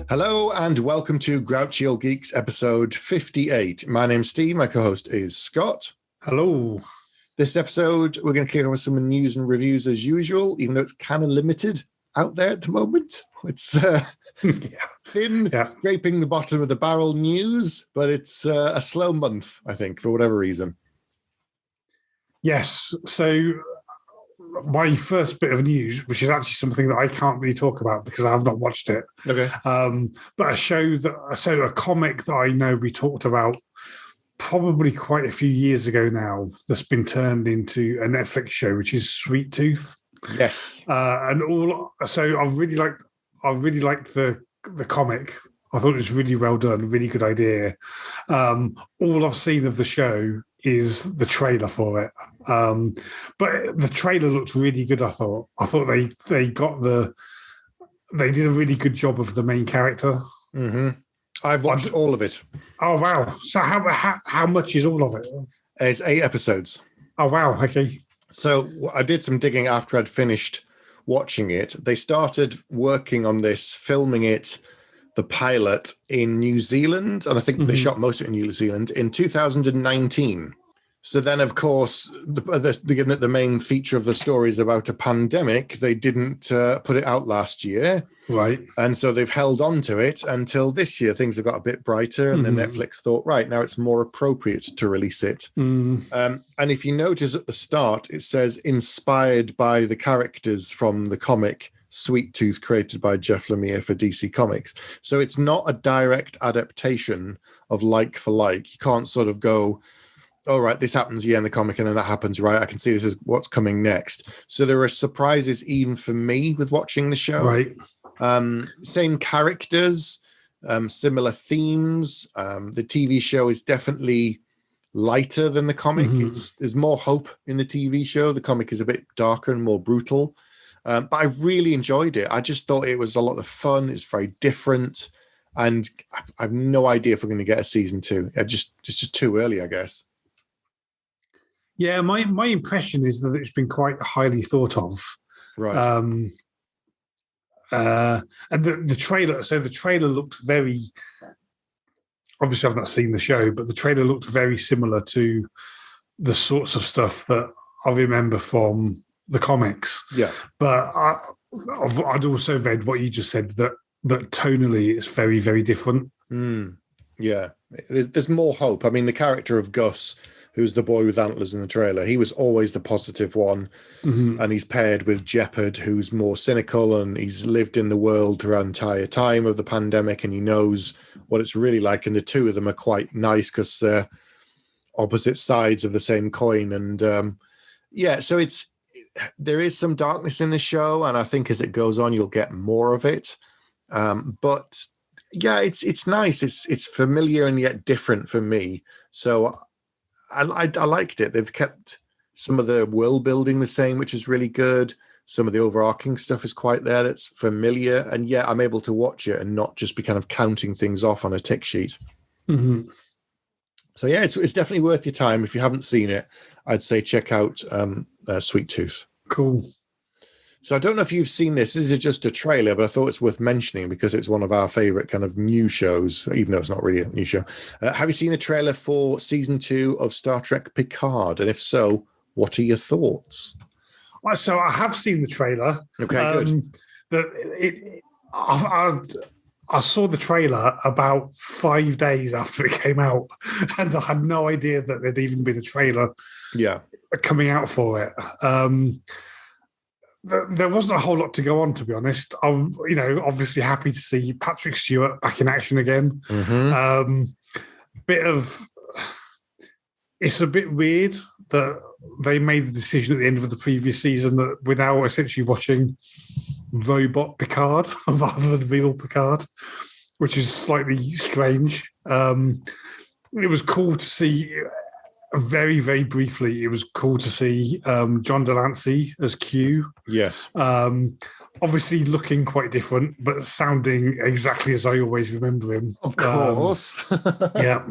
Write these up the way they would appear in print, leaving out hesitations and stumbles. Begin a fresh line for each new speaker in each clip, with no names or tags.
Hello and welcome to Grouchy Geeks episode 58. My name's Steve, my co-host is Scott.
Hello.
This episode, we're going to kick off with some news and reviews as usual, even though it's kind of limited out there at the moment. It's thin, scraping the bottom of the barrel news, but it's a slow month, I think, for whatever reason.
Yes, so my first bit of news, which is actually something that I can't really talk about because I have not watched it.
Okay.
But a comic that I know we talked about probably quite a few years ago now that's been turned into a Netflix show, which is Sweet Tooth.
Yes.
I really liked the comic. I thought it was really well done, really good idea. All I've seen of the show is the trailer for it. But the trailer looked really good, I thought. I thought they did a really good job of the main character.
Mm-hmm. I've watched all of it.
Oh, wow. So how much is all of it?
It's 8 episodes.
Oh, wow. Okay.
So I did some digging after I'd finished watching it. They started working on this, filming it, the pilot, in New Zealand. And I think they shot most of it in New Zealand in 2019. So then, of course, the main feature of the story is about a pandemic. They didn't put it out last year.
Right.
And so they've held on to it until this year. Things have got a bit brighter. And then Netflix thought, right, now it's more appropriate to release it. And if you notice at the start, it says inspired by the characters from the comic Sweet Tooth, created by Jeff Lemire for DC Comics. So it's not a direct adaptation of like for like. You can't sort of go, oh, right, this happens, in the comic, and then that happens, right? I can see this is what's coming next. So there are surprises even for me with watching the show.
Right.
Same characters, similar themes. The TV show is definitely lighter than the comic. There's more hope in the TV show. The comic is a bit darker and more brutal. But I really enjoyed it. I just thought it was a lot of fun. It's very different. And I have no idea if we're going to get a season 2. It's just too early, I guess.
Yeah, my impression is that it's been quite highly thought of.
Right.
And the trailer, so the trailer looked very, obviously I've not seen the show, but the trailer looked very similar to the sorts of stuff that I remember from the comics.
Yeah.
But I'd also read what you just said, that tonally it's very, very different.
Yeah. There's more hope. I mean, the character of Gus, who's the boy with antlers in the trailer, he was always the positive one. And he's paired with Jeopard, who's more cynical, and he's lived in the world throughout the entire time of the pandemic, and he knows what it's really like. And the two of them are quite nice because they're opposite sides of the same coin. And so there is some darkness in the show, and I think as it goes on, you'll get more of it. But yeah, it's nice. It's familiar and yet different for me. So I liked it. They've kept some of the world building the same, which is really good. Some of the overarching stuff is quite there. That's familiar. And yet I'm able to watch it and not just be kind of counting things off on a tick sheet. So yeah, it's definitely worth your time. If you haven't seen it, I'd say check out Sweet Tooth.
Cool.
So I don't know if you've seen this. This is just a trailer, but I thought it's worth mentioning because it's one of our favorite kind of new shows, even though it's not really a new show. Have you seen the trailer for season 2 of Star Trek Picard? And if so, what are your thoughts?
So I have seen the trailer.
Okay,
good. I saw the trailer about 5 days after it came out, and I had no idea that there'd even been a trailer coming out for it. There wasn't a whole lot to go on, to be honest. I'm, obviously happy to see Patrick Stewart back in action again. It's a bit weird that they made the decision at the end of the previous season that we're now essentially watching robot Picard rather than real Picard, which is slightly strange. It was cool to see very, very briefly, it was cool to see John Delancey as Q.
Yes.
Obviously looking quite different, but sounding exactly as I always remember him.
Of course.
Yeah.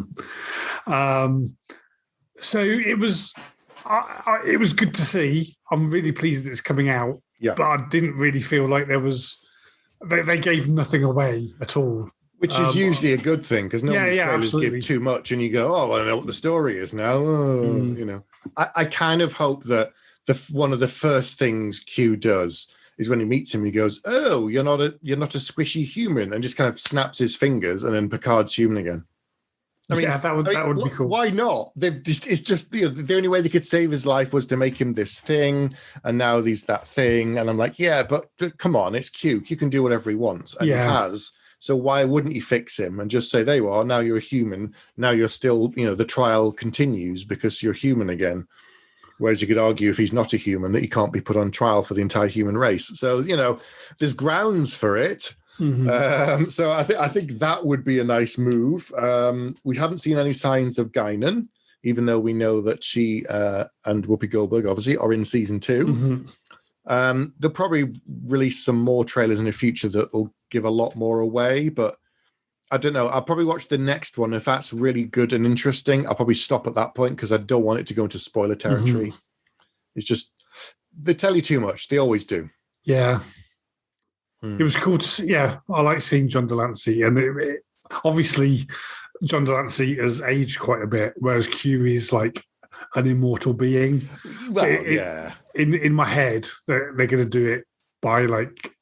So it was good to see. I'm really pleased it's coming out.
Yeah.
But I didn't really feel like they gave nothing away at all.
Which is usually a good thing, because normally trailers
absolutely.
give too much and you go, oh, well, I know what the story is now. You know, I kind of hope that one of the first things Q does is when he meets him, he goes, oh, you're not a squishy human, and just kind of snaps his fingers, and then Picard's human again. I mean,
that would be cool.
Why not? It's just the only way they could save his life was to make him this thing, and now he's that thing. And I'm like, yeah, but come on, it's Q. Q can do whatever he wants, and he has. So why wouldn't he fix him and just say, there you are, now you're a human. Now you're still, the trial continues because you're human again. Whereas you could argue if he's not a human that he can't be put on trial for the entire human race. So, there's grounds for it.
Mm-hmm.
So I think that would be a nice move. We haven't seen any signs of Guinan, even though we know that she and Whoopi Goldberg obviously are in season 2.
Mm-hmm.
They'll probably release some more trailers in the future that will give a lot more away, but I don't know. I'll probably watch the next one. If that's really good and interesting, I'll probably stop at that point because I don't want it to go into spoiler territory.
Mm-hmm.
It's just, they tell you too much. They always do.
Yeah. It was cool to see. Yeah, I like seeing John Delancey. And obviously, John Delancey has aged quite a bit, whereas Q is like an immortal being.
Well,
In my head, they're going to do it by like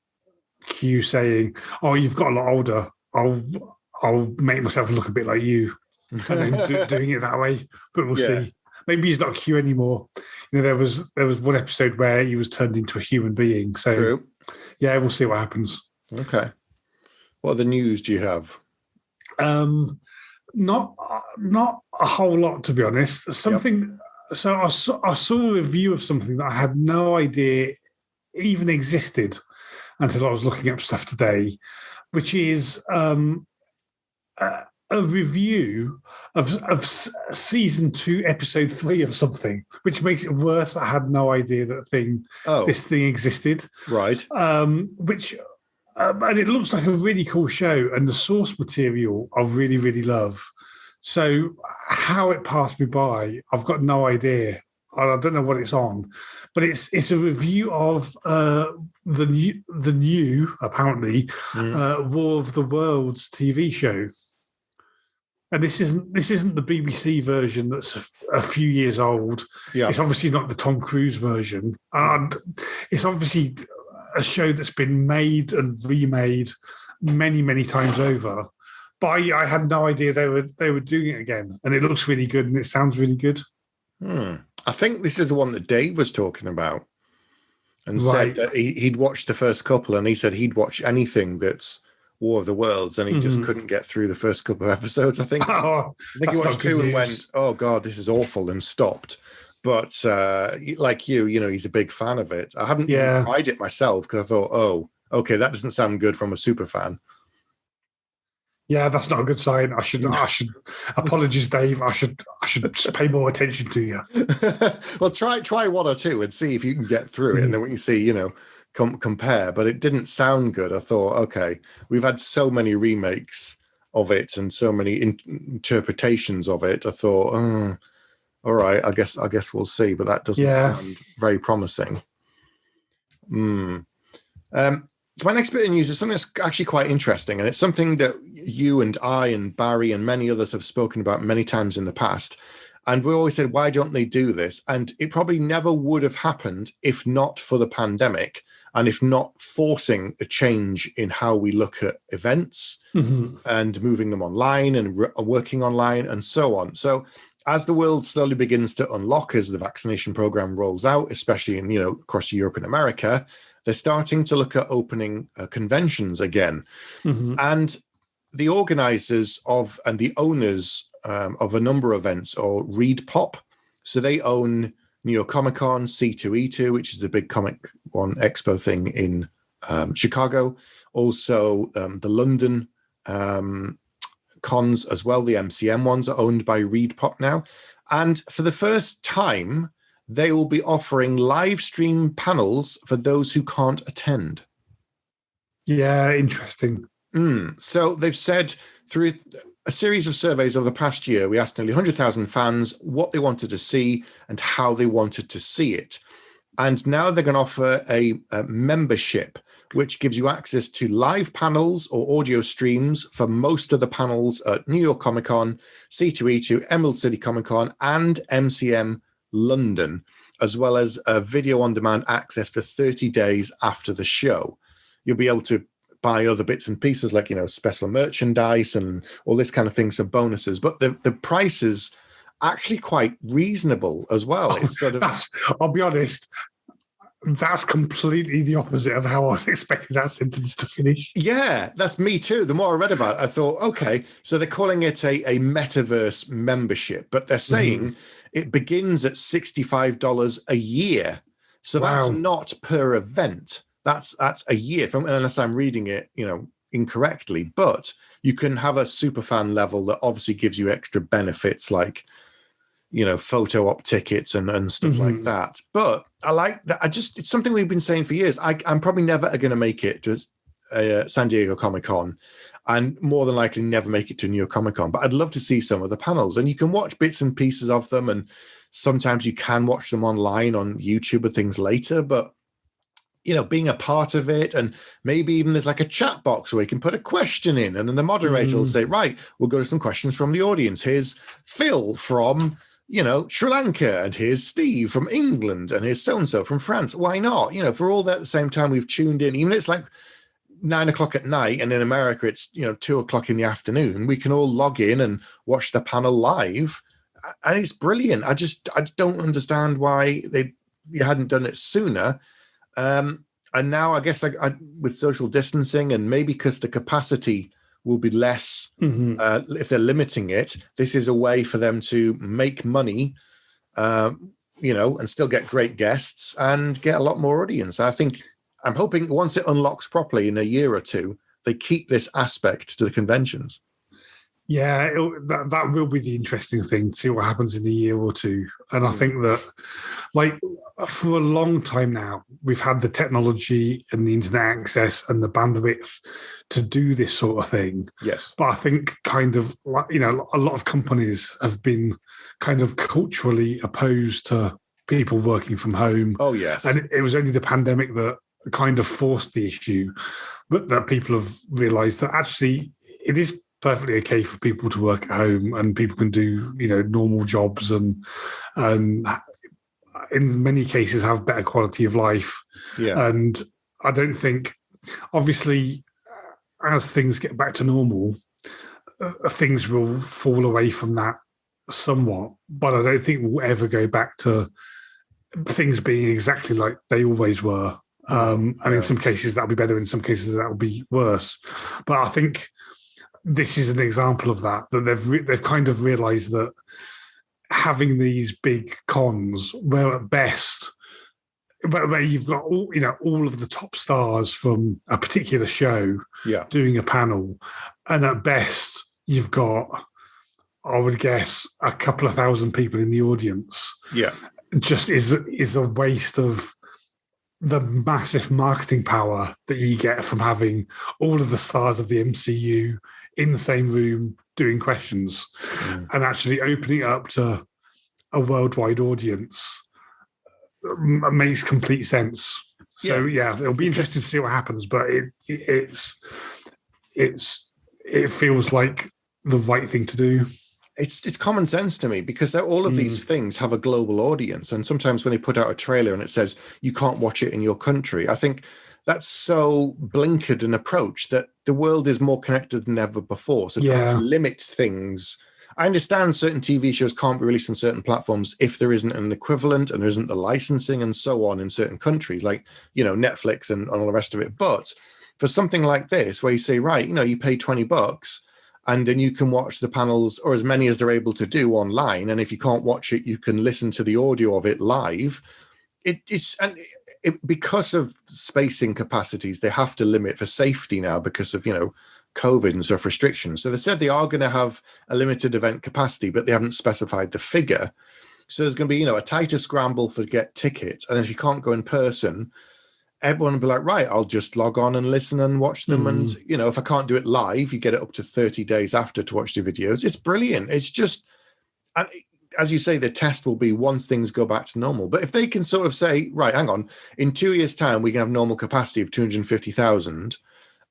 Q saying, "Oh, you've got a lot older. I'll make myself look a bit like you," and then doing it that way. But we'll see. Maybe he's not Q anymore. There was one episode where he was turned into a human being. So,
True.
Yeah, we'll see what happens.
Okay. What other news do you have?
Not a whole lot, to be honest. Something. Yep. So I saw a review of something that I had no idea even existed until I was looking up stuff today, which is a review of season 2, episode 3 of something, which makes it worse. I had no idea this thing existed.
Right.
Which and it looks like a really cool show, and the source material I really, really love. So how it passed me by, I've got no idea. I don't know what it's on, but it's a review of the new apparently War of the Worlds TV show. And this isn't the BBC version that's a few years old. Yeah. It's obviously not the Tom Cruise version. And it's obviously a show that's been made and remade many, many times over. But I had no idea they were doing it again. And it looks really good and it sounds really good.
I think this is the one that Dave was talking about and said that he'd watched the first couple, and he said he'd watch anything that's War of the Worlds, and he just couldn't get through the first couple of episodes. I think he watched 2 and went, "Oh God, this is awful," and stopped. But like you, he's a big fan of it. I haven't even tried it myself because I thought, "Oh, okay, that doesn't sound good from a super fan."
Yeah, that's not a good sign. I should. Apologies, Dave. I should pay more attention to you.
Well, try 1 or 2 and see if you can get through it, and then when you see, compare. But it didn't sound good. I thought, okay, we've had so many remakes of it and so many interpretations of it. I thought, all right, I guess we'll see. But that doesn't sound very promising. So my next bit of news is something that's actually quite interesting, and it's something that you and I and Barry and many others have spoken about many times in the past. And we always said, why don't they do this? And it probably never would have happened if not for the pandemic and if not forcing a change in how we look at events and moving them online and working online and so on. So as the world slowly begins to unlock, as the vaccination program rolls out, especially in, across Europe and America, they're starting to look at opening conventions again. And the organizers and the owners of a number of events are Reed Pop. So they own New York Comic Con, C2E2, which is a big Comic Con Expo thing in Chicago. Also, the London cons as well. The MCM ones are owned by Reed Pop now. And for the first time, they will be offering live stream panels for those who can't attend.
Yeah, interesting.
So they've said through a series of surveys over the past year, we asked nearly 100,000 fans what they wanted to see and how they wanted to see it. And now they're going to offer a membership, which gives you access to live panels or audio streams for most of the panels at New York Comic Con, C2E2, Emerald City Comic Con, and MCM London, as well as video on demand access for 30 days after the show. You'll be able to buy other bits and pieces like, special merchandise and all this kind of thing, some bonuses. But the price is actually quite reasonable as well. It's sort of...
I'll be honest, that's completely the opposite of how I was expecting that sentence to finish.
Yeah, that's me too. The more I read about it, I thought, okay, so they're calling it a metaverse membership, but they're saying it begins at $65 a year. So that's not per event. That's a year, unless I'm reading it, incorrectly. But you can have a super fan level that obviously gives you extra benefits like, photo op tickets and stuff like that. But I like that. It's something we've been saying for years. I'm probably never going to make it to San Diego Comic Con, and more than likely never make it to New York Comic Con. But I'd love to see some of the panels, and you can watch bits and pieces of them, and sometimes you can watch them online on YouTube or things later. But being a part of it, and maybe even there's like a chat box where you can put a question in, and then the moderator will say, right, we'll go to some questions from the audience. Here's Phil from Sri Lanka, and here's Steve from England, and here's so-and-so from France. Why not? For all that at the same time we've tuned in, even if it's like 9 o'clock at night, and in America it's 2 o'clock in the afternoon, we can all log in and watch the panel live, and it's brilliant. I don't understand why you hadn't done it sooner. And now I guess with social distancing, and maybe because the capacity will be less if they're limiting it, this is a way for them to make money, and still get great guests and get a lot more audience. I'm hoping once it unlocks properly in a year or two, they keep this aspect to the conventions.
Yeah, that will be the interesting thing, to see what happens in a year or two. And I think that, for a long time now, we've had the technology and the internet access and the bandwidth to do this sort of thing.
Yes.
But I think kind of, a lot of companies have been kind of culturally opposed to people working from home.
Oh, yes.
And it was only the pandemic that kind of forced the issue, but that people have realized that actually it is perfectly okay for people to work at home, and people can do normal jobs and in many cases have better quality of life.
Yeah.
And I don't think, obviously, as things get back to normal, things will fall away from that somewhat, but I don't think we'll ever go back to things being exactly like they always were. And in some cases that'll be better, in some cases that'll be worse. But I think this is an example of that they've kind of realized that having these big cons where at best, where you've got all of the top stars from a particular show doing a panel, and at best you've got, I would guess, a couple of thousand people in the audience, just is a waste of the massive marketing power that you get from having all of the stars of the MCU in the same room doing questions, and actually opening it up to a worldwide audience makes complete sense. So it'll be interesting to see what happens, but it feels like the right thing to do.
It's common sense to me, because all of these things have a global audience, and sometimes when they put out a trailer and it says you can't watch it in your country, I think that's so blinkered an approach that the world is more connected than ever before. So trying to limit things, I understand certain TV shows can't be released on certain platforms if there isn't an equivalent and there isn't the licensing and so on in certain countries, like Netflix and all the rest of it. But for something like this, where you say, right, you pay $20 and then you can watch the panels, or as many as they're able to do, online, and if you can't watch it, you can listen to the audio of it live. Because of spacing capacities, they have to limit for safety now, because of COVID and stuff restrictions. So they said they are going to have a limited event capacity, but they haven't specified the figure. So there's going to be, a tighter scramble for get tickets. And if you can't go in person, everyone will be like, right, I'll just log on and listen and watch them. And, if I can't do it live, you get it up to 30 days after to watch the videos. It's brilliant. It's just, and as you say, the test will be once things go back to normal. But if they can sort of say, right, hang on, in 2 years' time, we can have normal capacity of 250,000,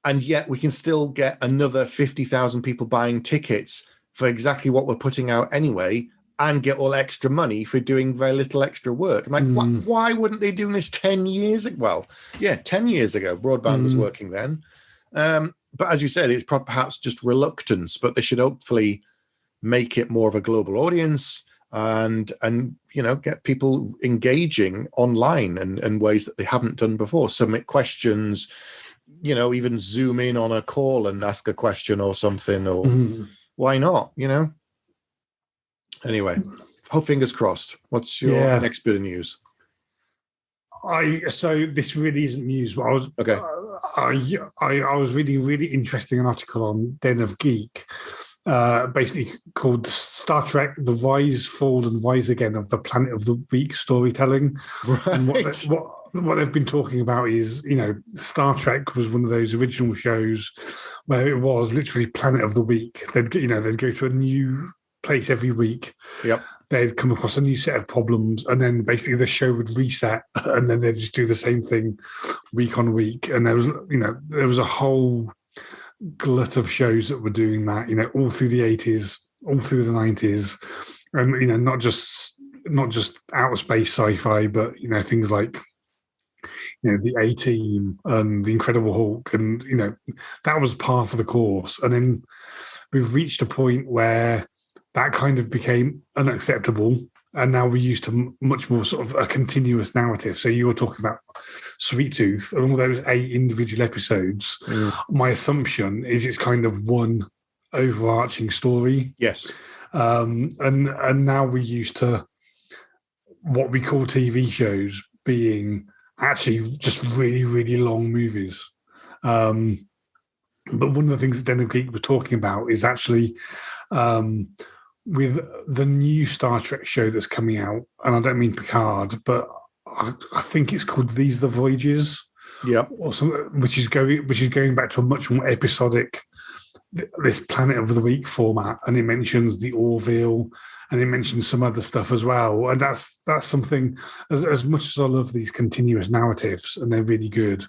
and yet we can still get another 50,000 people buying tickets for exactly what we're putting out anyway, and get all extra money for doing very little extra work. I'm like, why wouldn't they do this 10 years ago? Well, yeah, 10 years ago, broadband was working then. But as you said, it's perhaps just reluctance, but they should hopefully make it more of a global audience and get people engaging online in ways that they haven't done before. Submit questions, even zoom in on a call and ask a question or something, or why not, Anyway, hope fingers crossed. What's your next bit of news?
So this really isn't news, but I was reading a really interesting article on Den of Geek, basically called Star Trek: The Rise, Fall, and Rise Again of the Planet of the Week storytelling.
Right.
And what they've been talking about is, Star Trek was one of those original shows where it was literally Planet of the Week. They'd go to a new place every week.
Yep.
They'd come across a new set of problems, and then basically the show would reset, and then they'd just do the same thing week on week. And there was a whole glut of shows that were doing that, all through the 80s, all through the 90s, and not just outer space sci-fi, but things like the A-Team and the Incredible Hulk, and that was par for the course. And then we've reached a point where that kind of became unacceptable, and now we're used to much more sort of a continuous narrative. So you were talking about Sweet Tooth and all those 8 individual episodes. My assumption is it's kind of one overarching story.
Yes.
And now we're used to what we call TV shows being actually just really, really long movies. But one of the things that Den of Geek were talking about is actually with the new Star Trek show that's coming out, and I don't mean Picard, but I think it's called These Are the Voyages.
Yeah.
Or something, which is going back to a much more episodic, this Planet of the Week format, and it mentions the Orville, and it mentions some other stuff as well. And that's something, as much as I love these continuous narratives, and they're really good,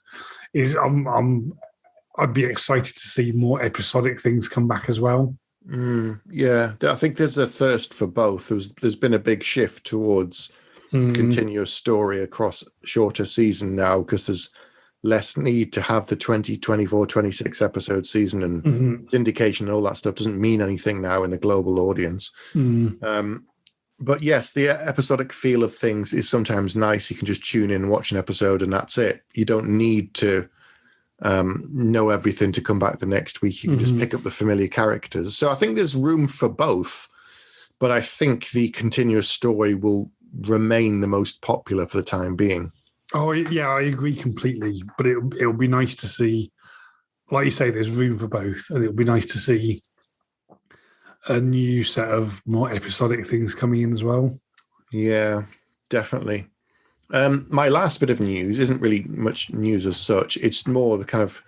is I'd be excited to see more episodic things come back as well.
Yeah, I think there's a thirst for both. There's been a big shift towards continuous story across shorter season now, because there's less need to have the 20, 24, 26 episode season, and syndication and all that stuff doesn't mean anything now in a global audience. But yes, the episodic feel of things is sometimes nice. You can just tune in, watch an episode, and that's it. You don't need to know everything to come back the next week. You can just pick up the familiar characters. So I think there's room for both, but I think the continuous story will remain the most popular for the time being.
Oh yeah, I agree completely. But it'll be nice to see, like you say, there's room for both, and it'll be nice to see a new set of more episodic things coming in as well.
Yeah, definitely. My last bit of news isn't really much news as such. It's more the kind of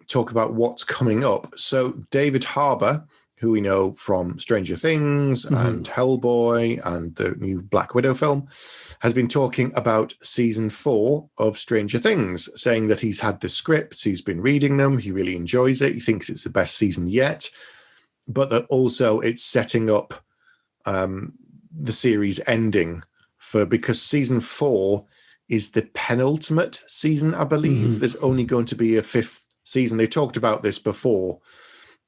talk about what's coming up. So David Harbour, who we know from Stranger Things and Hellboy and the new Black Widow film, has been talking about season 4 of Stranger Things, saying that he's had the scripts, he's been reading them, he really enjoys it, he thinks it's the best season yet, but that also it's setting up the series ending because season 4 is the penultimate season, I believe. There's only going to be a 5th season. They talked about this before.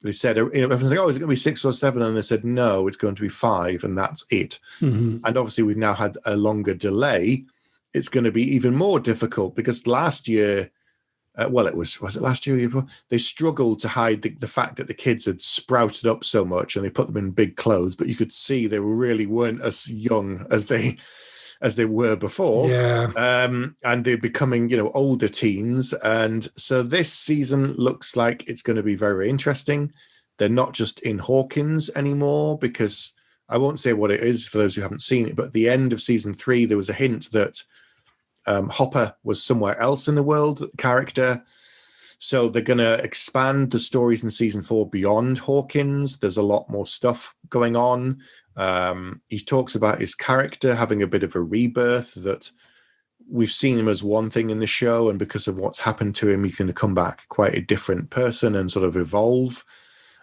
They said, everyone's like, oh, is it going to be 6 or 7? And they said, no, it's going to be 5, and that's it. And obviously, we've now had a longer delay. It's going to be even more difficult because last year, was it last year? They struggled to hide the fact that the kids had sprouted up so much, and they put them in big clothes, but you could see they really weren't as young as they as they were before.
Yeah.
And they're becoming, older teens. And so this season looks like it's going to be very, very interesting. They're not just in Hawkins anymore, because I won't say what it is for those who haven't seen it, but at the end of season 3, there was a hint that Hopper was somewhere else in the world, character. So they're going to expand the stories in season 4 beyond Hawkins. There's a lot more stuff going on. He talks about his character having a bit of a rebirth, that we've seen him as one thing in the show, and because of what's happened to him, he's going to come back quite a different person and sort of evolve.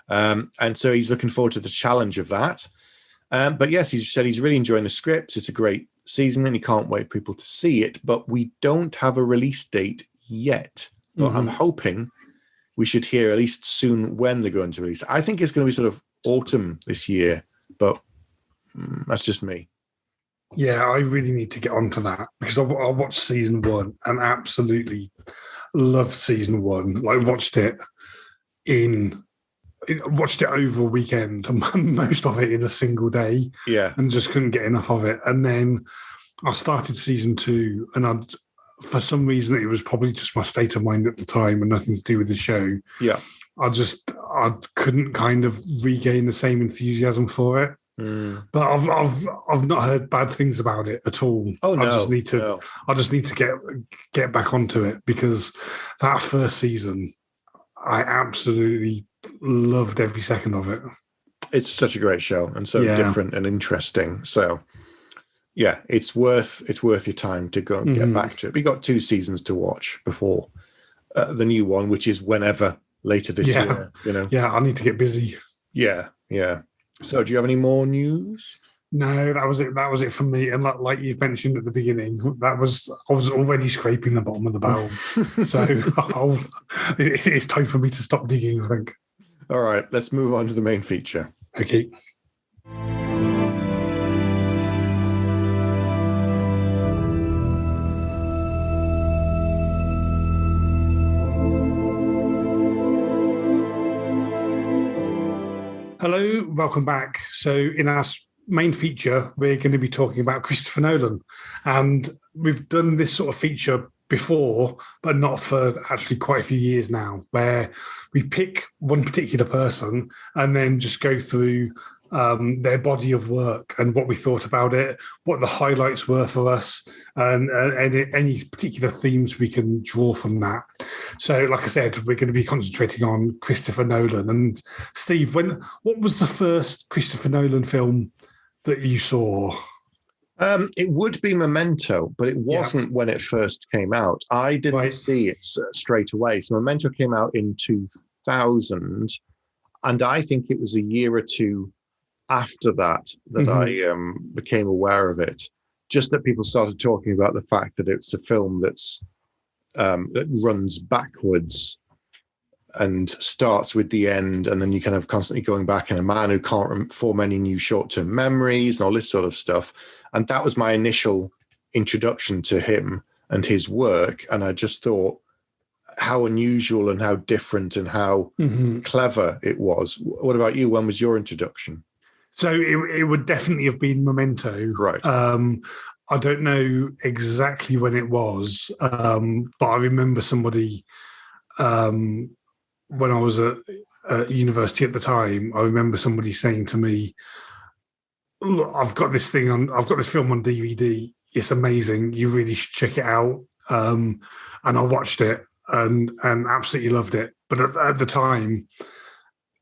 And so he's looking forward to the challenge of that. But yes, he said he's really enjoying the script. It's a great season and he can't wait for people to see it. But we don't have a release date yet. But I'm hoping we should hear at least soon when they're going to release. I think it's going to be sort of autumn this year, but that's just me.
Yeah, I really need to get onto that, because I watched season 1 and absolutely loved season 1. Like, watched it over a weekend, most of it in a single day.
Yeah.
And just couldn't get enough of it. And then I started season 2, and for some reason, it was probably just my state of mind at the time and nothing to do with the show.
Yeah.
I couldn't kind of regain the same enthusiasm for it. But I've not heard bad things about it at all.
Oh no!
I just need to get back onto it, because that first season, I absolutely loved every second of it.
It's such a great show and so different and interesting. So yeah, it's worth your time to go and get back to it. We got 2 seasons to watch before the new one, which is whenever later this year.
Yeah, I need to get busy.
Yeah. So do you have any more news?
No, that was it. That was it for me. And like you mentioned at the beginning, I was already scraping the bottom of the barrel. So it's time for me to stop digging, I think.
All right, let's move on to the main feature.
Okay. Hello, welcome back. So in our main feature, we're going to be talking about Christopher Nolan. And we've done this sort of feature before, but not for actually quite a few years now, where we pick one particular person and then just go through their body of work and what we thought about it, what the highlights were for us, and any particular themes we can draw from that. So, like I said, we're going to be concentrating on Christopher Nolan. And Steve, what was the first Christopher Nolan film that you saw?
It would be Memento, but it wasn't when it first came out. I didn't see it straight away. So Memento came out in 2000, and I think it was a year or two after that I became aware of it. Just that people started talking about the fact that it's a film that's that runs backwards and starts with the end, and then you kind of constantly going back, and a man who can't form any new short-term memories and all this sort of stuff. And that was my initial introduction to him and his work. And I just thought how unusual and how different and how clever it was. What about you? When was your introduction?
So it would definitely have been Memento.
Right.
I don't know exactly when it was, but I remember somebody when I was at university at the time. I remember somebody saying to me, "Look, I've got this film on DVD. It's amazing. You really should check it out." And I watched it and absolutely loved it. But at the time,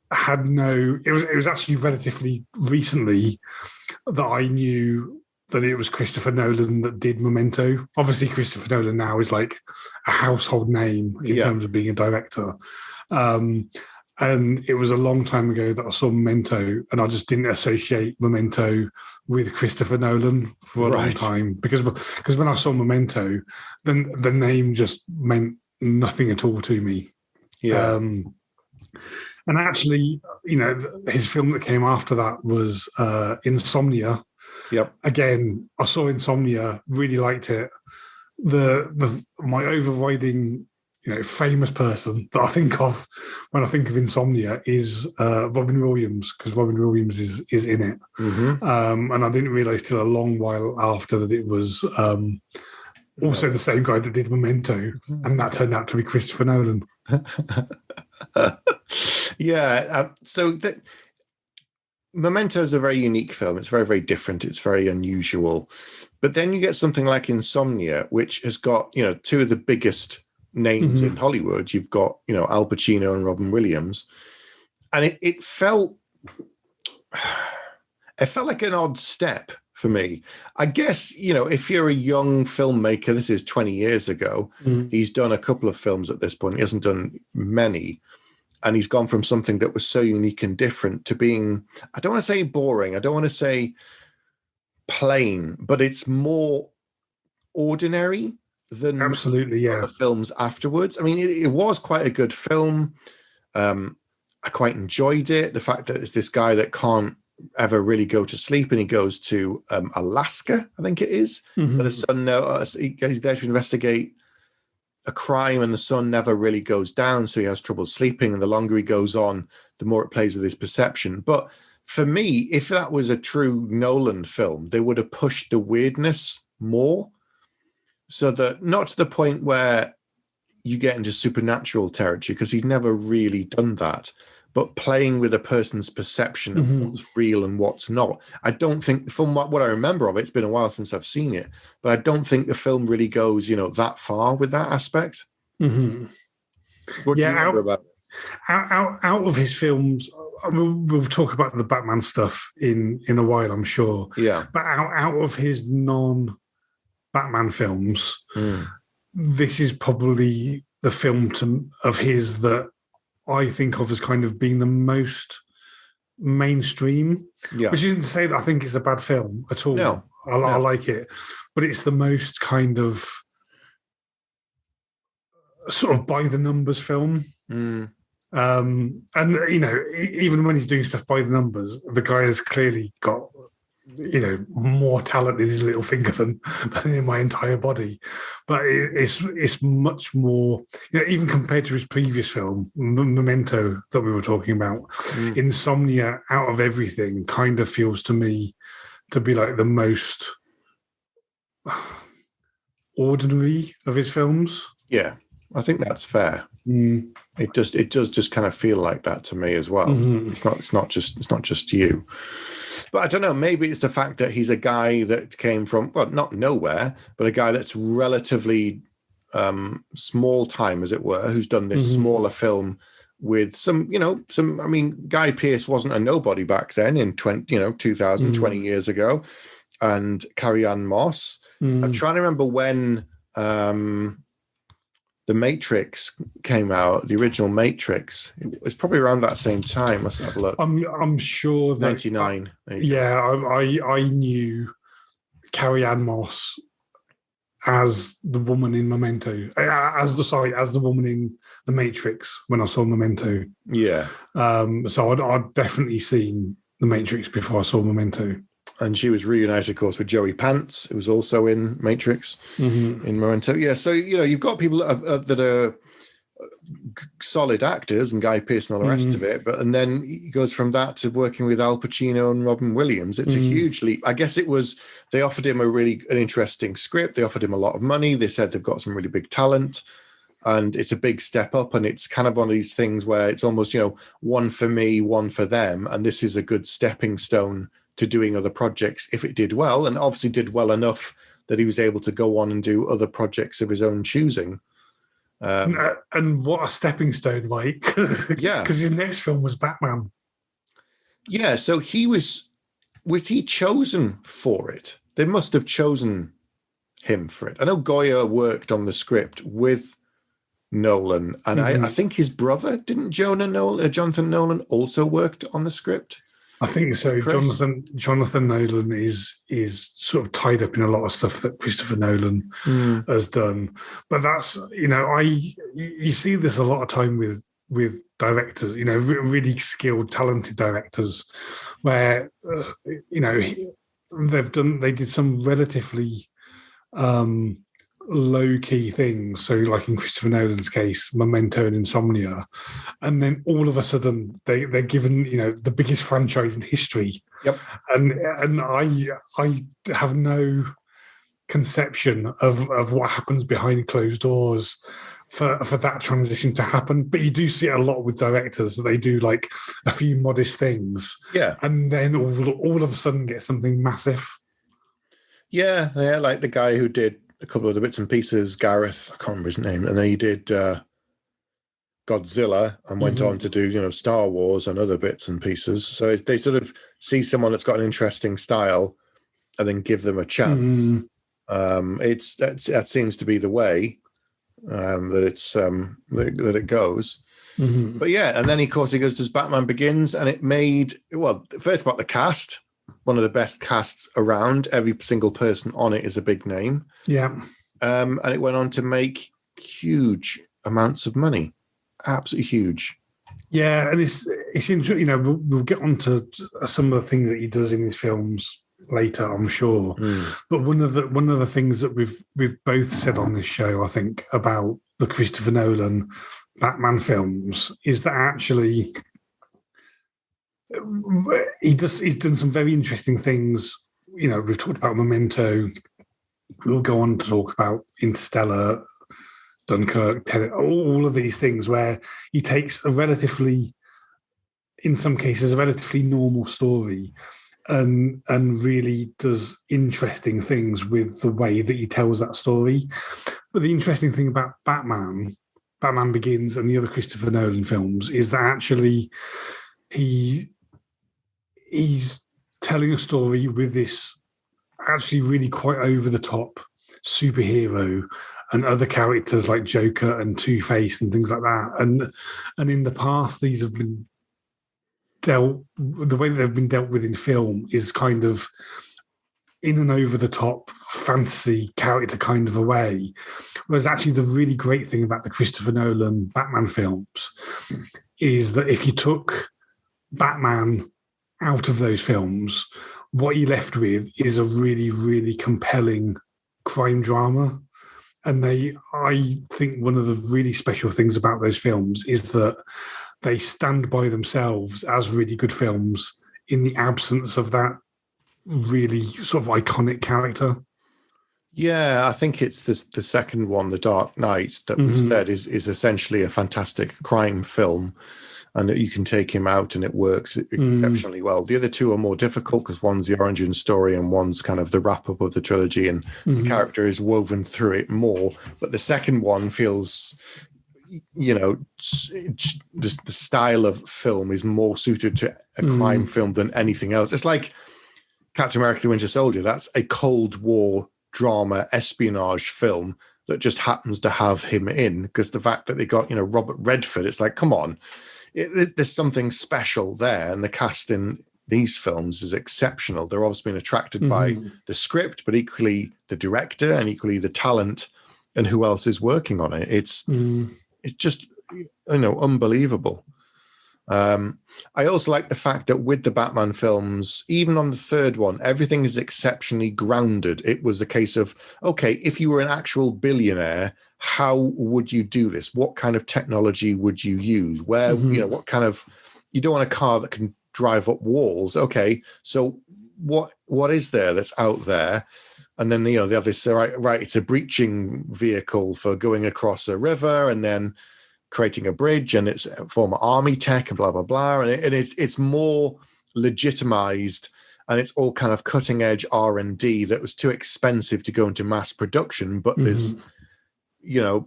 it was actually relatively recently that I knew that it was Christopher Nolan that did Memento. Obviously, Christopher Nolan now is like a household name in terms of being a director. And it was a long time ago that I saw Memento, and I just didn't associate Memento with Christopher Nolan for a long time. Because when I saw Memento, then the name just meant nothing at all to me.
Yeah.
And actually, his film that came after that was Insomnia.
Yep.
Again, I saw Insomnia, really liked it. My overriding famous person that I think of when I think of Insomnia is Robin Williams, because Robin Williams is in it.
Mm-hmm.
And I didn't realise till a long while after that it was also the same guy that did Memento, and that turned out to be Christopher Nolan.
Memento is a very unique film. It's very, very different. It's very unusual. But then you get something like Insomnia, which has got, two of the biggest names in Hollywood. You've got, Al Pacino and Robin Williams. And it felt like an odd step for me. I guess, if you're a young filmmaker, this is 20 years ago, he's done a couple of films at this point. He hasn't done many. And he's gone from something that was so unique and different to being, I don't want to say boring, I don't want to say plain, but it's more ordinary than other films afterwards. I mean, it was quite a good film. I quite enjoyed it. The fact that it's this guy that can't ever really go to sleep, and he goes to Alaska, I think it is, where the sun, he's there to investigate a crime, and the sun never really goes down, so he has trouble sleeping, and the longer he goes on, the more it plays with his perception. But for me, if that was a true Nolan film, they would have pushed the weirdness more, so that not to the point where you get into supernatural territory, because he's never really done that, but playing with a person's perception of what's real and what's not. I don't think, from what I remember of it, it's been a while since I've seen it, but I don't think the film really goes, that far with that aspect. What do you remember about it?
Out of his films, we'll talk about the Batman stuff in a while, I'm sure.
Yeah.
But out of his non-Batman films, this is probably the film of his that I think of as kind of being the most mainstream, which isn't to say that I think it's a bad film at all.
No.
I like it, but it's the most kind of sort of by the numbers film. And even when he's doing stuff by the numbers, the guy has clearly got more talent in his little finger than in my entire body. But it's much more, even compared to his previous film, Memento, that we were talking about. Insomnia, out of everything, kind of feels to me to be like the most ordinary of his films.
Yeah, I think that's fair. It does just kind of feel like that to me as well. It's not just you. But I don't know, maybe it's the fact that he's a guy that came from, well, not nowhere, but a guy that's relatively small time, as it were, who's done this smaller film with some, I mean, Guy Pearce wasn't a nobody back then in 2020 years ago, and Carrie-Anne Moss. I'm trying to remember when The Matrix came out, the original Matrix. It was probably around that same time. Let's have a look.
I'm sure that
99.
I knew Carrie-Anne Moss as the woman in Memento, as the woman in The Matrix when I saw Memento.
Yeah.
So I'd definitely seen The Matrix before I saw Memento.
And she was reunited, of course, with Joey Pants, who was also in Matrix, in Memento. Yeah, so, you've got people that are solid actors, and Guy Pearce and all the rest of it, and then he goes from that to working with Al Pacino and Robin Williams. It's a huge leap. I guess they offered him an interesting script. They offered him a lot of money. They said they've got some really big talent, and it's a big step up, and it's kind of one of these things where it's almost, one for me, one for them, and this is a good stepping stone to doing other projects if it did well, and obviously did well enough that he was able to go on and do other projects of his own choosing.
And what a stepping stone, Mike.
Yeah.
Because his next film was Batman.
Yeah, so was he chosen for it? They must have chosen him for it. I know Goya worked on the script with Nolan, and I think his brother, didn't Jonathan Nolan also worked on the script?
I think so. Jonathan Nolan is sort of tied up in a lot of stuff that Christopher Nolan has done. But that's, you see this a lot of time with directors, really skilled, talented directors, where they did some relatively low-key things. So like in Christopher Nolan's case, Memento and Insomnia. And then all of a sudden they're given, the biggest franchise in history.
Yep.
And I have no conception of what happens behind closed doors for that transition to happen. But you do see it a lot with directors that they do like a few modest things.
Yeah.
And then all of a sudden get something massive.
Yeah, like the guy who did a couple of the bits and pieces, Gareth, I can't remember his name, and then he did Godzilla and went on to do, Star Wars and other bits and pieces. So they sort of see someone that's got an interesting style and then give them a chance. That seems to be the way that it goes. But yeah, and then of course he goes to Batman Begins, and it made, first about the cast, one of the best casts around. Every single person on it is a big name.
Yeah.
And it went on to make huge amounts of money. Absolutely huge.
Yeah, and it's interesting. We'll get on to some of the things that he does in his films later, I'm sure. But one of the things that we've both said on this show, I think, about the Christopher Nolan Batman films is that actually he's done some very interesting things. We've talked about Memento. We'll go on to talk about Interstellar, Dunkirk, Tenet, all of these things where he takes in some cases, a relatively normal story and really does interesting things with the way that he tells that story. But the interesting thing about Batman Begins and the other Christopher Nolan films is that actually he's telling a story with this actually really quite over-the-top superhero and other characters like Joker and Two-Face and things like that. And in the past, these have been the way that they've been dealt with in film is kind of in an over-the-top fantasy character kind of a way. Whereas actually the really great thing about the Christopher Nolan Batman films is that if you took Batman out of those films, what you're left with is a really, really compelling crime drama. And I think one of the really special things about those films is that they stand by themselves as really good films in the absence of that really sort of iconic character.
Yeah, I think it's the second one, The Dark Knight, that we've said is essentially a fantastic crime film, and that you can take him out and it works exceptionally well. The other two are more difficult because one's the origin story and one's kind of the wrap-up of the trilogy, and the character is woven through it more. But the second one feels, the style of film is more suited to a crime film than anything else. It's like Captain America: The Winter Soldier. That's a Cold War drama espionage film that just happens to have him in, because the fact that they got, Robert Redford, it's like, come on. There's something special there, and the cast in these films is exceptional. They're obviously been attracted by the script, but equally the director and equally the talent and who else is working on it. It's just, unbelievable. I also like the fact that with the Batman films, even on the third one, everything is exceptionally grounded. It was a case of, okay, if you were an actual billionaire, how would you do this? What kind of technology would you use? Where, what kind of, you don't want a car that can drive up walls. Okay, so what is there that's out there? And then, they have this, right, it's a breaching vehicle for going across a river and then creating a bridge, and it's former army tech and blah, blah, blah. And it's more legitimized, and it's all kind of cutting edge R&D that was too expensive to go into mass production. But there's,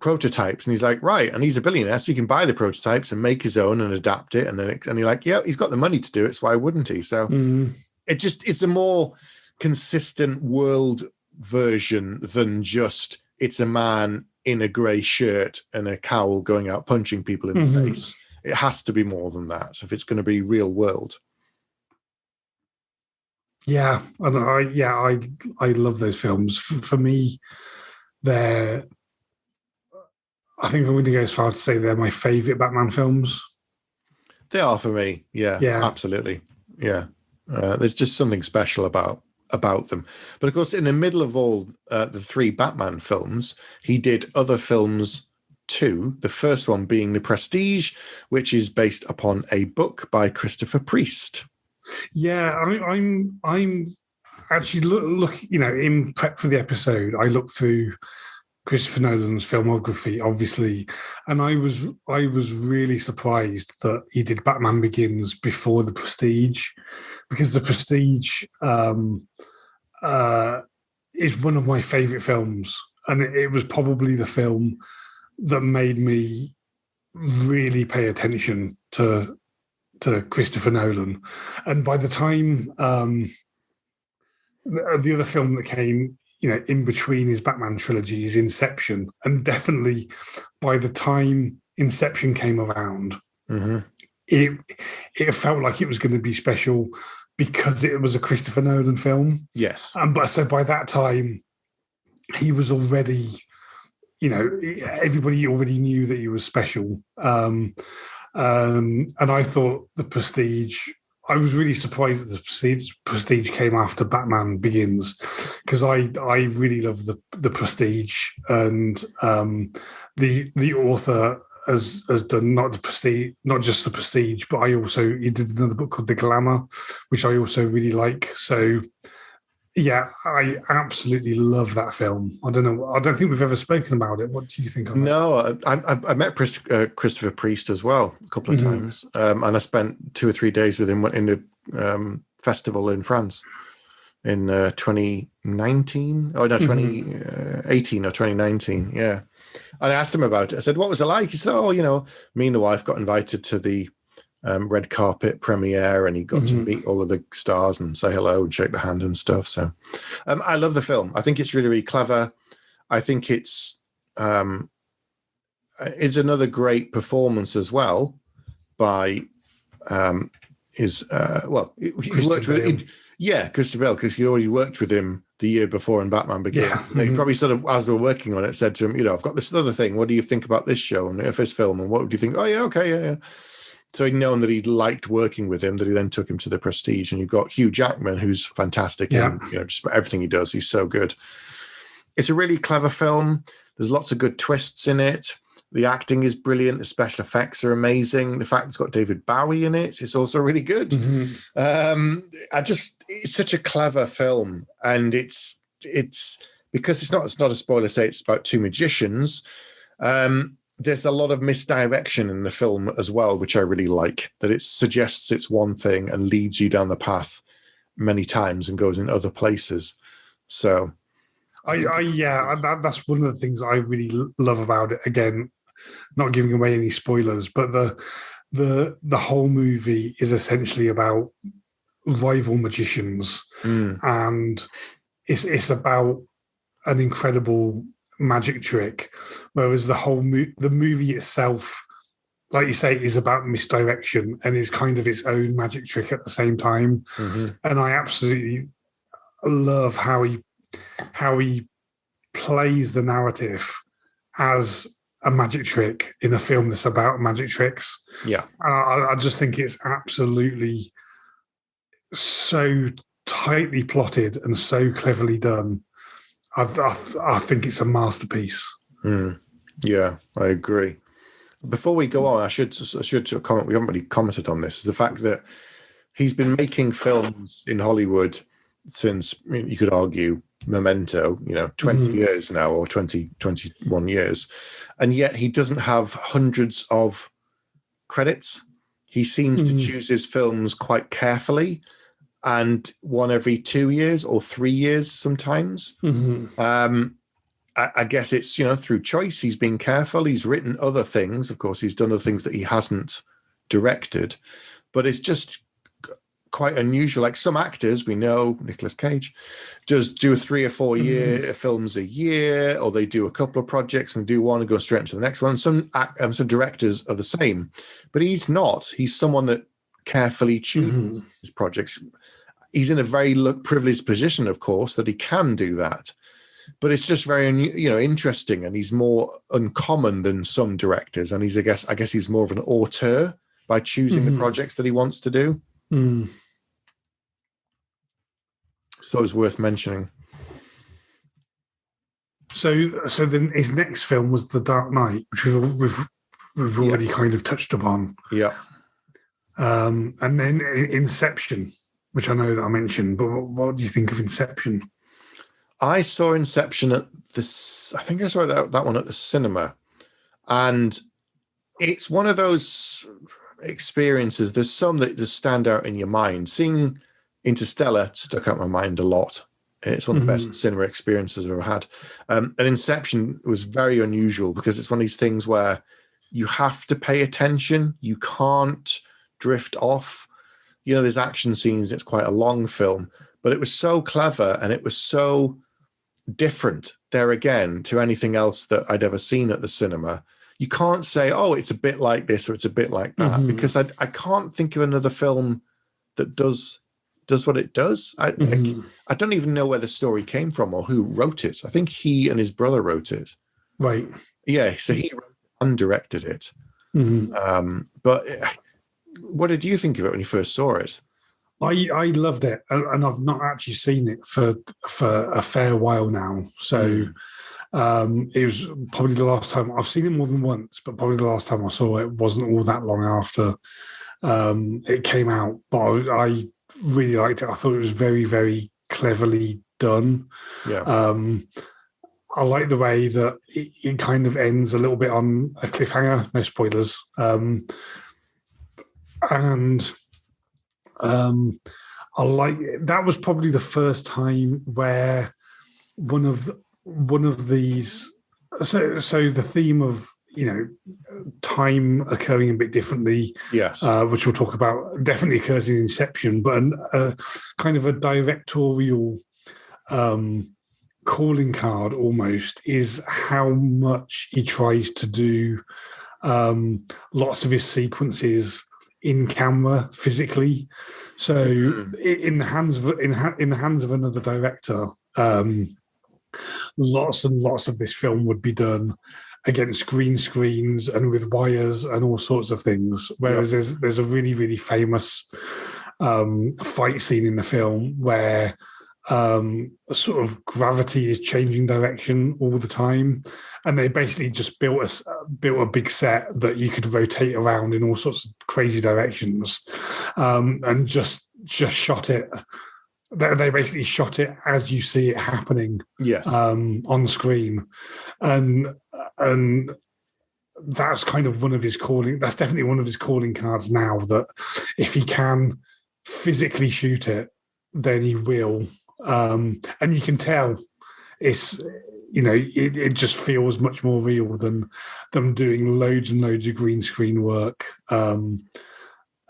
prototypes, and he's like, right. And he's a billionaire, so he can buy the prototypes and make his own and adapt it. And you're like, yeah, he's got the money to do it. So why wouldn't he? So it's a more consistent world version than just it's a man in a grey shirt and a cowl going out punching people in the face. It has to be more than that if it's going to be real world.
Yeah, and I love those films. For me, I think I'm going to go as far as to say they're my favourite Batman films.
They are for me. Yeah, absolutely. Yeah. There's just something special about about them. But of course, in the middle of all the 3 Batman films, he did other films too. The first one being The Prestige, which is based upon a book by Christopher Priest.
Yeah, I'm actually look. In prep for the episode, I looked through Christopher Nolan's filmography, obviously, and I was really surprised that he did Batman Begins before The Prestige, because The Prestige is one of my favorite films, and it was probably the film that made me really pay attention to Christopher Nolan. And by the time the other film that came, in between his Batman trilogy is Inception, and definitely by the time Inception came around, it felt like it was going to be special because it was a Christopher Nolan film.
Yes,
but so by that time, he was already, everybody already knew that he was special. And I thought The Prestige, I was really surprised that The Prestige came after Batman Begins, because I really love the Prestige, and the author has done not just The Prestige, but he did another book called The Glamour, which I also really like. So yeah, I absolutely love that film. I don't think we've ever spoken about it. What do you think of it?
No, I met Christopher Priest as well a couple of times, and I spent 2 or 3 days with him in the festival in France in 2019. Oh no, 2018 or 2019. Yeah, and I asked him about it. I said, "What was it like?" He said, "Oh, me and the wife got invited to the red carpet premiere, and he got to meet all of the stars and say hello and shake the hand and stuff." So I love the film. I think it's really, really clever. I think it's another great performance as well by he worked with Christian Bale, because he already worked with him the year before in Batman Begins. Yeah. He probably sort of, as we're working on it, said to him, I've got this other thing. What do you think about this show and this film? And what do you think? Oh yeah, okay, yeah. So he'd known that he liked working with him, that he then took him to The Prestige. And you've got Hugh Jackman, who's fantastic in just everything he does. He's so good. It's a really clever film. There's lots of good twists in it. The acting is brilliant. The special effects are amazing. The fact it's got David Bowie in it is also really good. It's such a clever film. And it's because it's not a spoiler, say it's about 2 magicians. There's a lot of misdirection in the film as well, which I really like, that it suggests it's one thing and leads you down the path many times and goes in other places. So that's one of the things I really love about it. Again, not giving away any spoilers, but the whole movie is essentially about rival magicians, and it's about an incredible magic trick, whereas the movie itself, like you say, is about misdirection and is kind of its own magic trick at the same time. And I absolutely love how he plays the narrative as a magic trick in a film that's about magic tricks. Yeah, I just think it's absolutely so tightly plotted and so cleverly done. I think it's a masterpiece. Yeah, I agree. Before we go on, I should comment. We haven't really commented on this. The fact that he's been making films in Hollywood since, you could argue, Memento, 20 years now, or 21 years. And yet he doesn't have hundreds of credits. He seems to choose his films quite carefully, and one every 2 years or 3 years sometimes. I guess it's, through choice. He's been careful. He's written other things. Of course, he's done other things that he hasn't directed. But it's just quite unusual. Like some actors, we know, Nicolas Cage, does do 3 or 4 year films a year, or they do a couple of projects and do one and go straight into the next one. Some directors are the same. But he's not. He's someone that carefully chooses his projects. He's in a very privileged position, of course, that he can do that. But it's just very, interesting, and he's more uncommon than some directors. And I guess he's more of an auteur by choosing the projects that he wants to do. So it was worth mentioning.
So then his next film was The Dark Knight, which we've already kind of touched upon.
Yeah.
And then Inception, which I know that I mentioned, but what do you think of Inception?
I saw Inception at this. I think I saw that one at the cinema, and it's one of those experiences. There's some that just stand out in your mind. Seeing Interstellar stuck out my mind a lot. It's one of the best cinema experiences I've ever had. And Inception was very unusual because it's one of these things where you have to pay attention. You can't drift off. You know, there's action scenes. It's quite a long film, but it was so clever and it was so different there again to anything else that I'd ever seen at the cinema. You can't say, oh, it's a bit like this or it's a bit like that, because I can't think of another film that does what it does. I don't even know where the story came from or who wrote it. I think he and his brother wrote it.
Right.
Yeah, so he wrote and directed it. But what did you think of it when you first saw it?
I loved it, and I've not actually seen it for a fair while now. So it was probably the last time I've seen it more than once, but probably the last time I saw it wasn't all that long after it came out. But I really liked it. I thought it was very, very cleverly done.
Yeah.
I like the way that it kind of ends a little bit on a cliffhanger. No spoilers. I like that was probably the first time where one of these. So the theme of time occurring a bit differently,
yes,
which we'll talk about, definitely occurs in Inception, but kind of a directorial calling card almost is how much he tries to do lots of his sequences in camera physically. So in the hands of another director, lots and lots of this film would be done against green screens and with wires and all sorts of things. Whereas there's a really, really famous fight scene in the film where sort of gravity is changing direction all the time, and they basically just built a big set that you could rotate around in all sorts of crazy directions, and just shot it. They basically shot it as you see it happening, on screen, and that's kind of one of his calling. That's definitely one of his calling cards now. That if he can physically shoot it, then he will. And you can tell it's it just feels much more real than them doing loads and loads of green screen work, and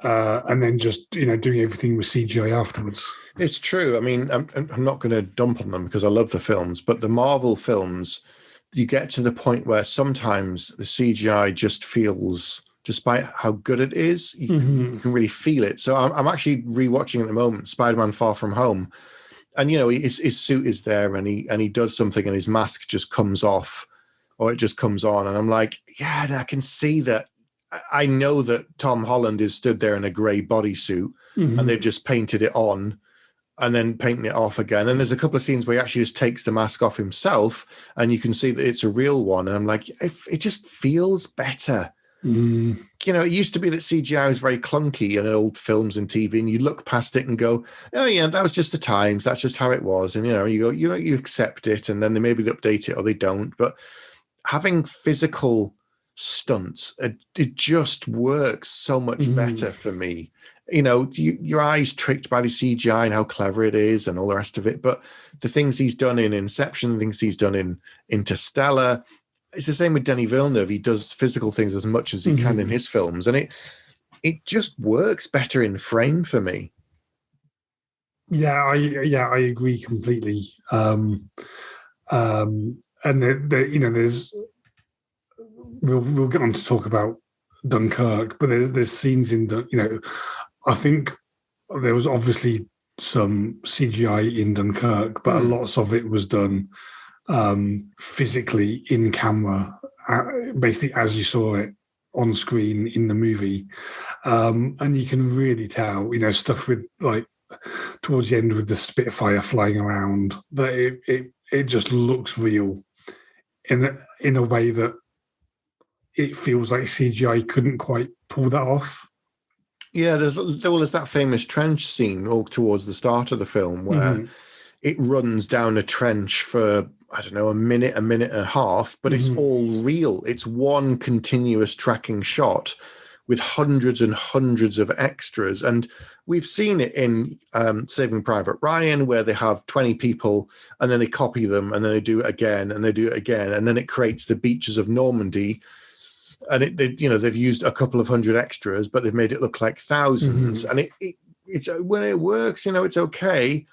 then just doing everything with CGI afterwards.
It's true. I mean, I'm not going to dump on them because I love the films, but the Marvel films, you get to the point where sometimes the CGI just feels, despite how good it is, you can really feel it. So I'm actually rewatching at the moment Spider-Man Far From Home. And, his suit is there and he does something and his mask just comes off or it just comes on. And I'm like, yeah, I can see that. I know that Tom Holland is stood there in a grey bodysuit and they've just painted it on and then painting it off again. And there's a couple of scenes where he actually just takes the mask off himself and you can see that it's a real one. And I'm like, it just feels better. It used to be that CGI was very clunky in old films and TV, and you look past it and go, oh yeah, that was just the times, that's just how it was. And you accept it, and then they maybe update it or they don't. But having physical stunts, it just works so much better for me. Your eyes tricked by the CGI and how clever it is and all the rest of it. But the things he's done in Inception, the things he's done in Interstellar, it's the same with Denis Villeneuve. He does physical things as much as he can in his films, and it just works better in frame for me.
Yeah, I agree completely. And there's we'll get on to talk about Dunkirk, but there's scenes in I think there was obviously some CGI in Dunkirk, but lots of it was done physically in camera, basically as you saw it on screen in the movie, and you can really tell, stuff with like towards the end with the Spitfire flying around, that it just looks real in a way that it feels like CGI couldn't quite pull that off.
Yeah, there's that famous trench scene all towards the start of the film where it runs down a trench for, I don't know, a minute and a half, but it's all real. It's one continuous tracking shot with hundreds and hundreds of extras. And we've seen it in Saving Private Ryan, where they have 20 people and then they copy them and then they do it again and they do it again. And then it creates the beaches of Normandy. And they've used a couple of hundred extras, but they've made it look like thousands. And it's when it works, it's okay.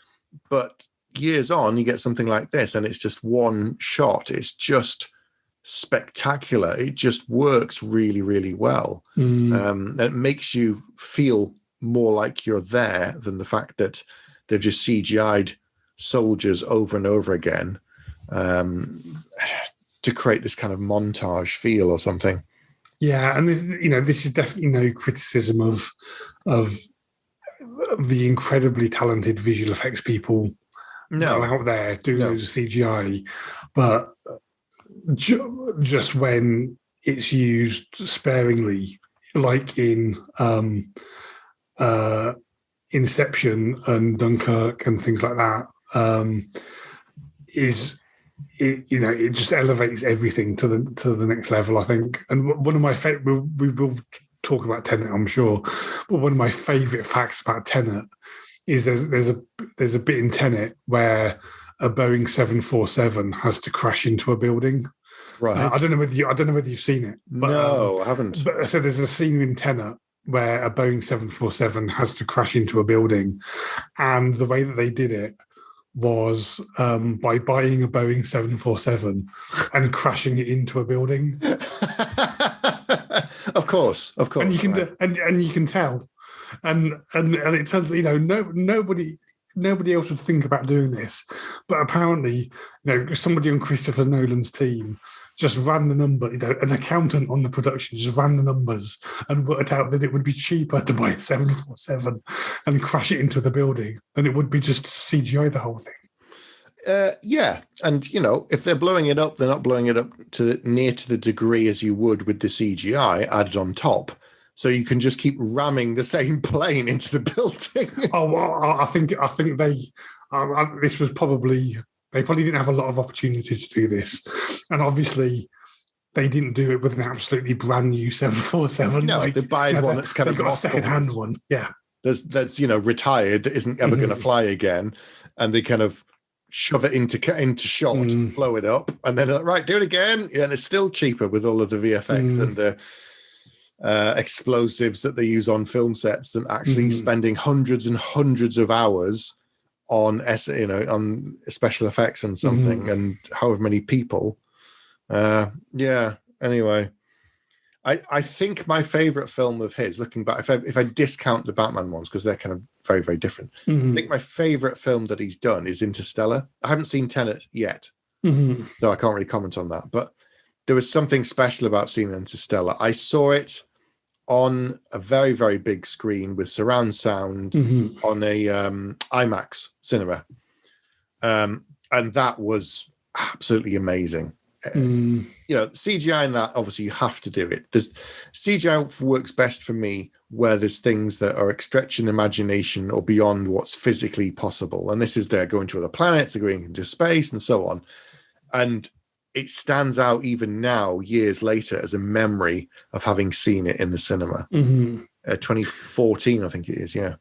But years on, you get something like this, and it's just one shot. It's just spectacular. It just works really, really well. And it makes you feel more like you're there than the fact that they've just CGI'd soldiers over and over again to create this kind of montage feel or something.
Yeah, and this is definitely no criticism of the incredibly talented visual effects people out there doing those CGI, but just when it's used sparingly, like in Inception and Dunkirk and things like that, it just elevates everything to the next level, I think. And one of my we will talk about Tenet, I'm sure, but one of my favorite facts about Tenet is there's a bit in Tenet where a Boeing 747 has to crash into a building.
Right.
I don't know whether you've seen it. But,
no, I haven't.
But so there's a scene in Tenet where a Boeing 747 has to crash into a building, and the way that they did it was by buying a Boeing 747 and crashing it into a building.
Of course.
And you can and you can tell, and it turns nobody else would think about doing this, but apparently, somebody on Christopher Nolan's team just ran the number. An accountant on the production just ran the numbers and worked out that it would be cheaper to buy a 747 and crash it into the building than it would be just CGI the whole thing.
Yeah, and if they're blowing it up, they're not blowing it up near to the degree as you would with the CGI added on top. So you can just keep ramming the same plane into the building.
Oh, well, I think they. This was they probably didn't have a lot of opportunity to do this, and obviously they didn't do it with an absolutely brand new 747.
No, they buy one that's kind of
got a second-hand one. Yeah,
that's retired, that isn't ever going to fly again, and they kind of shove it into shot, blow it up, and then right, do it again. Yeah, and it's still cheaper with all of the VFX and the explosives that they use on film sets than actually spending hundreds and hundreds of hours on on special effects and something and however many people. Anyway, I think my favorite film of his, looking back, if I discount the Batman ones because they're kind of very, very different, I think my favorite film that he's done is Interstellar. I haven't seen Tenet yet, so I can't really comment on that, but there was something special about seeing Interstellar. I saw it on a very, very big screen with surround sound on a IMAX cinema. And that was absolutely amazing. CGI in that, obviously you have to do it. CGI works best for me where there's things that are stretching imagination or beyond what's physically possible. And this is they're going to other planets, they're going into space and so on. And it stands out even now, years later, as a memory of having seen it in the cinema. 2014, I think it is, yeah.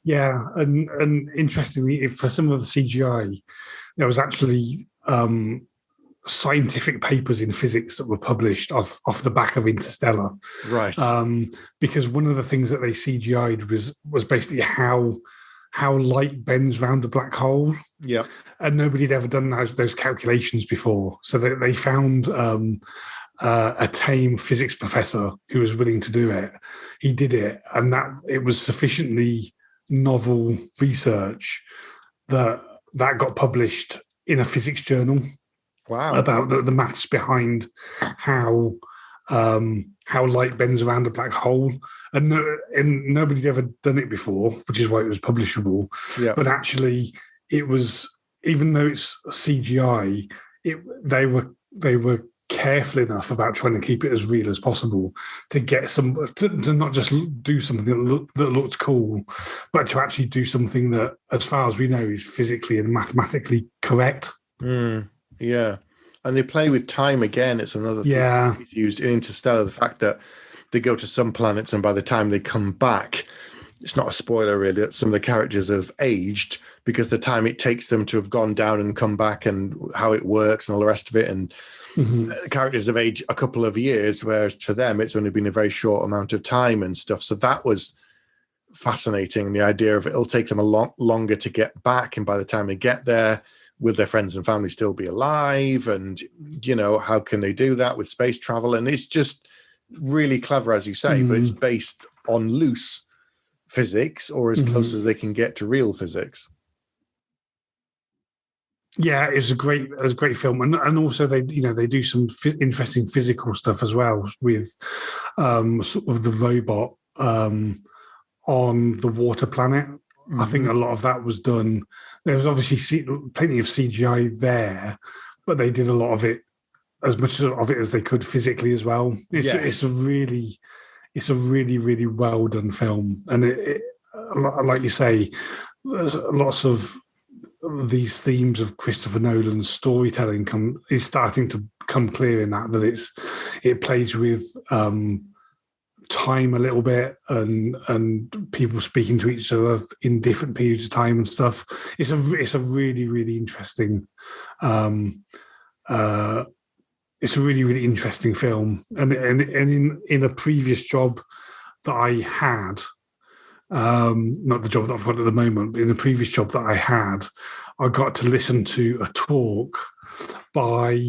Yeah, and interestingly, for some of the CGI, there was actually scientific papers in physics that were published off the back of Interstellar.
Right.
Because one of the things that they CGI'd was basically how light bends around a black hole.
Yeah.
And nobody had ever done those calculations before. So they found a tame physics professor who was willing to do it. He did it, and that it was sufficiently novel research that got published in a physics journal.
Wow.
About the maths behind how how light bends around a black hole, and nobody'd ever done it before, which is why it was publishable.
Yeah.
But actually, it was, even though it's CGI, they were careful enough about trying to keep it as real as possible to get to not just do something that looked cool, but to actually do something that, as far as we know, is physically and mathematically correct.
Yeah. And they play with time again. It's another thing used in Interstellar, the fact that they go to some planets and by the time they come back, it's not a spoiler really, that some of the characters have aged because the time it takes them to have gone down and come back and how it works and all the rest of it. And the characters have aged a couple of years, whereas for them, it's only been a very short amount of time and stuff. So that was fascinating. The idea of it'll take them a lot longer to get back. And by the time they get there, will their friends and family still be alive? And, how can they do that with space travel? And it's just really clever, as you say, but it's based on loose physics or as close as they can get to real physics.
Yeah, it's a great film, and also they do some interesting physical stuff as well with sort of the robot on the water planet. I think a lot of that was done. There was obviously plenty of CGI there, but they did a lot of it, as much of it as they could physically as well. It's a really really well done film, and it like you say, there's lots of these themes of Christopher Nolan's storytelling is starting to come clear in that it plays with time a little bit and people speaking to each other in different periods of time and stuff. It's a really really interesting it's a really really interesting film, and in a previous job that I had, not the job that I've got at the moment, but in the previous job that I had, I got to listen to a talk by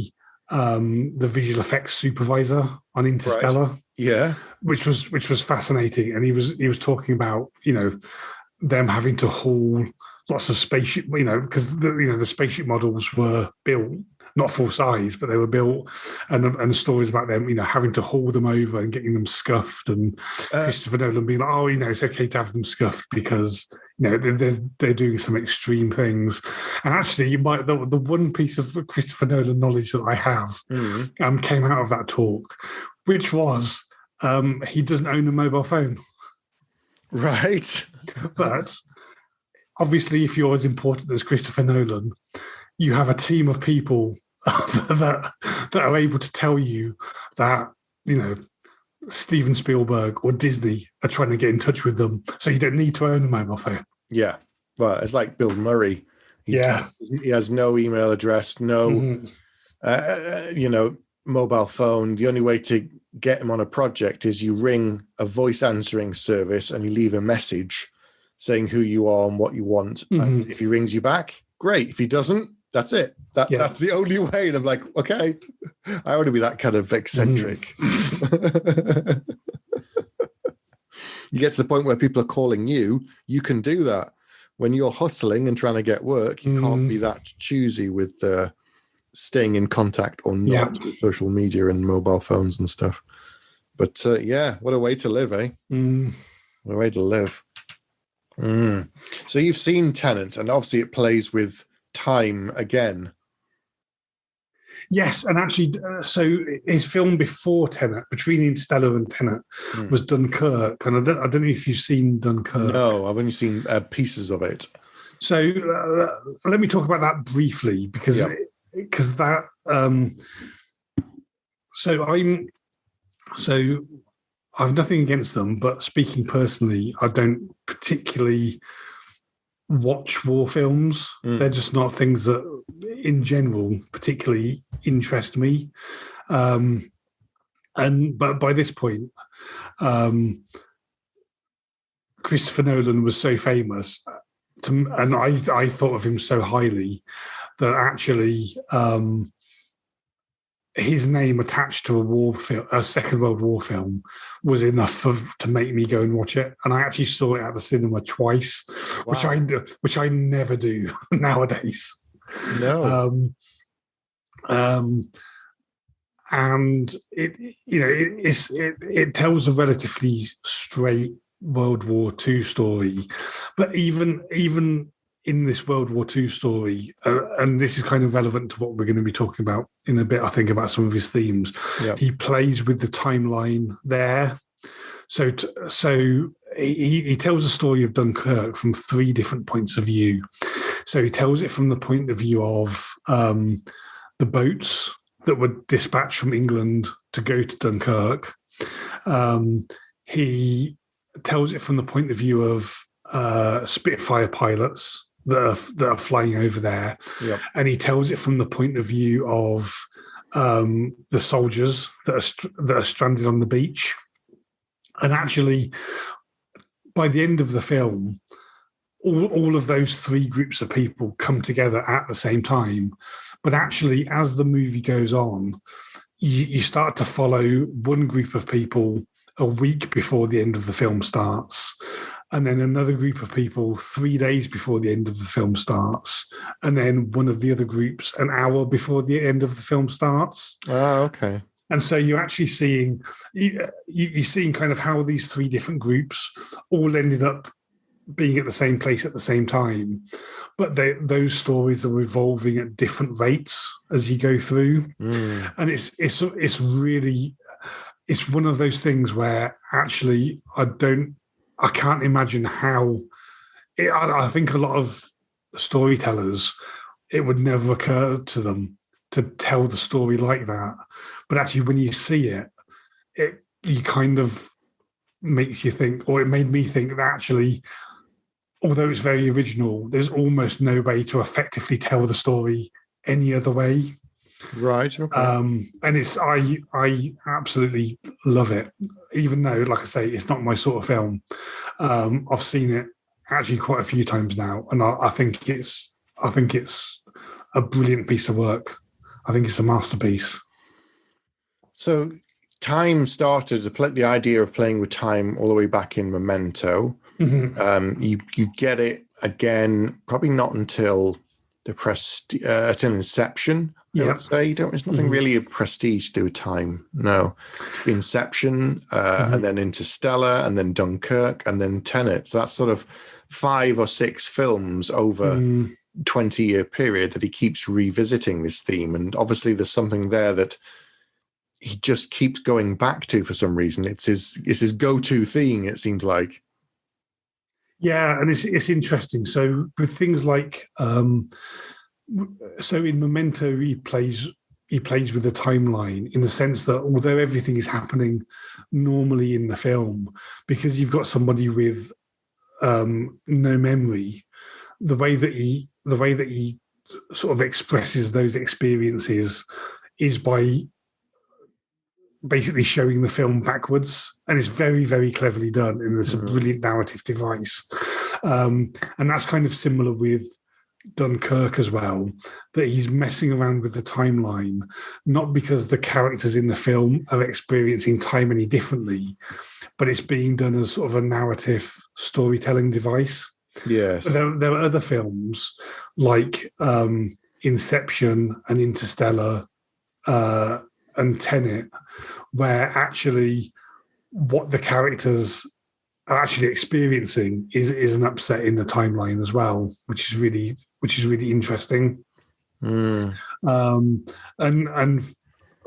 the visual effects supervisor on Interstellar.
Right. Yeah,
which was fascinating, and he was talking about them having to haul lots of spaceship, because the spaceship models were built not full size, but they were built, and stories about them, having to haul them over and getting them scuffed, and Christopher Nolan being like, oh, it's okay to have them scuffed because they're doing some extreme things. And actually, the one piece of Christopher Nolan knowledge that I have came out of that talk, which was he doesn't own a mobile phone.
Right.
But obviously, if you're as important as Christopher Nolan, you have a team of people that are able to tell you that, Steven Spielberg or Disney are trying to get in touch with them. So you don't need to own a mobile phone.
Yeah. Well, it's like Bill Murray. He has no email address, no, mobile phone. The only way to get him on a project is you ring a voice answering service and you leave a message saying who you are and what you want. And if he rings you back, great. If he doesn't, that's it. That's the only way. And I'm like, okay, I want to be that kind of eccentric. You get to the point where people are calling you can do that. When you're hustling and trying to get work, you can't be that choosy with staying in contact or not with social media and mobile phones and stuff. But what a way to live, eh? What a way to live. So you've seen Tenet, and obviously it plays with time again.
Yes, and actually, so his film before Tenet, between Interstellar and Tenet, was Dunkirk. And I don't know if you've seen Dunkirk.
No, I've only seen pieces of it.
So let me talk about that briefly, because that. So I've nothing against them, but speaking personally, I don't particularly watch war films. They're just not things that in general particularly interest me. But by this point, Christopher Nolan was so famous and I thought of him so highly that actually his name attached to a war film, a Second World War film, was enough to make me go and watch it. And I actually saw it at the cinema twice, which I never do nowadays.
No.
and it tells a relatively straight World War II story, but even in this World War II story, and this is kind of relevant to what we're going to be talking about in a bit, I think, about some of his themes. Yep. He plays with the timeline there. So he tells the story of Dunkirk from 3 different points of view. So he tells it from the point of view of the boats that were dispatched from England to go to Dunkirk. He tells it from the point of view of Spitfire pilots that are flying over there. Yep. And he tells it from the point of view of the soldiers that are stranded on the beach. And actually, by the end of the film, all of those 3 groups of people come together at the same time. But actually, as the movie goes on, you start to follow one group of people a week before the end of the film starts, and then another group of people 3 days before the end of the film starts, and then one of the other groups an hour before the end of the film starts.
Oh, okay.
And so you're actually seeing you're seeing kind of how these 3 different groups all ended up being at the same place at the same time, but those stories are evolving at different rates as you go through. And it's really, it's one of those things where actually I can't imagine how I think a lot of storytellers, it would never occur to them to tell the story like that. But actually, when you see it you kind of makes you think, or it made me think that actually, although it's very original, there's almost no way to effectively tell the story any other way.
Right. Okay.
And it's I absolutely love it, even though, like I say, it's not my sort of film. I've seen it actually quite a few times now, and I think it's a brilliant piece of work. I think it's a masterpiece.
So time started the idea of playing with time all the way back in Memento. Mm-hmm. You get it again, probably not until until Inception. I would say there's nothing really of prestige to do with time. No, Inception, and then Interstellar, and then Dunkirk, and then Tenet. So that's sort of 5 or 6 films over 20-year period that he keeps revisiting this theme. And obviously, there's something there that he just keeps going back to for some reason. It's his go-to theme, it seems like.
Yeah, and it's interesting. So with things like, so in Memento, he plays with the timeline in the sense that although everything is happening normally in the film, because you've got somebody with no memory, the way that he sort of expresses those experiences is by basically showing the film backwards, and it's very, very cleverly done, and it's a brilliant narrative device. And that's kind of similar with Dunkirk as well, that he's messing around with the timeline, not because the characters in the film are experiencing time any differently, but it's being done as sort of a narrative storytelling device.
Yes.
But there are other films like Inception and Interstellar and Tenet, where actually what the characters are actually experiencing is an upset in the timeline as well, which is really interesting. And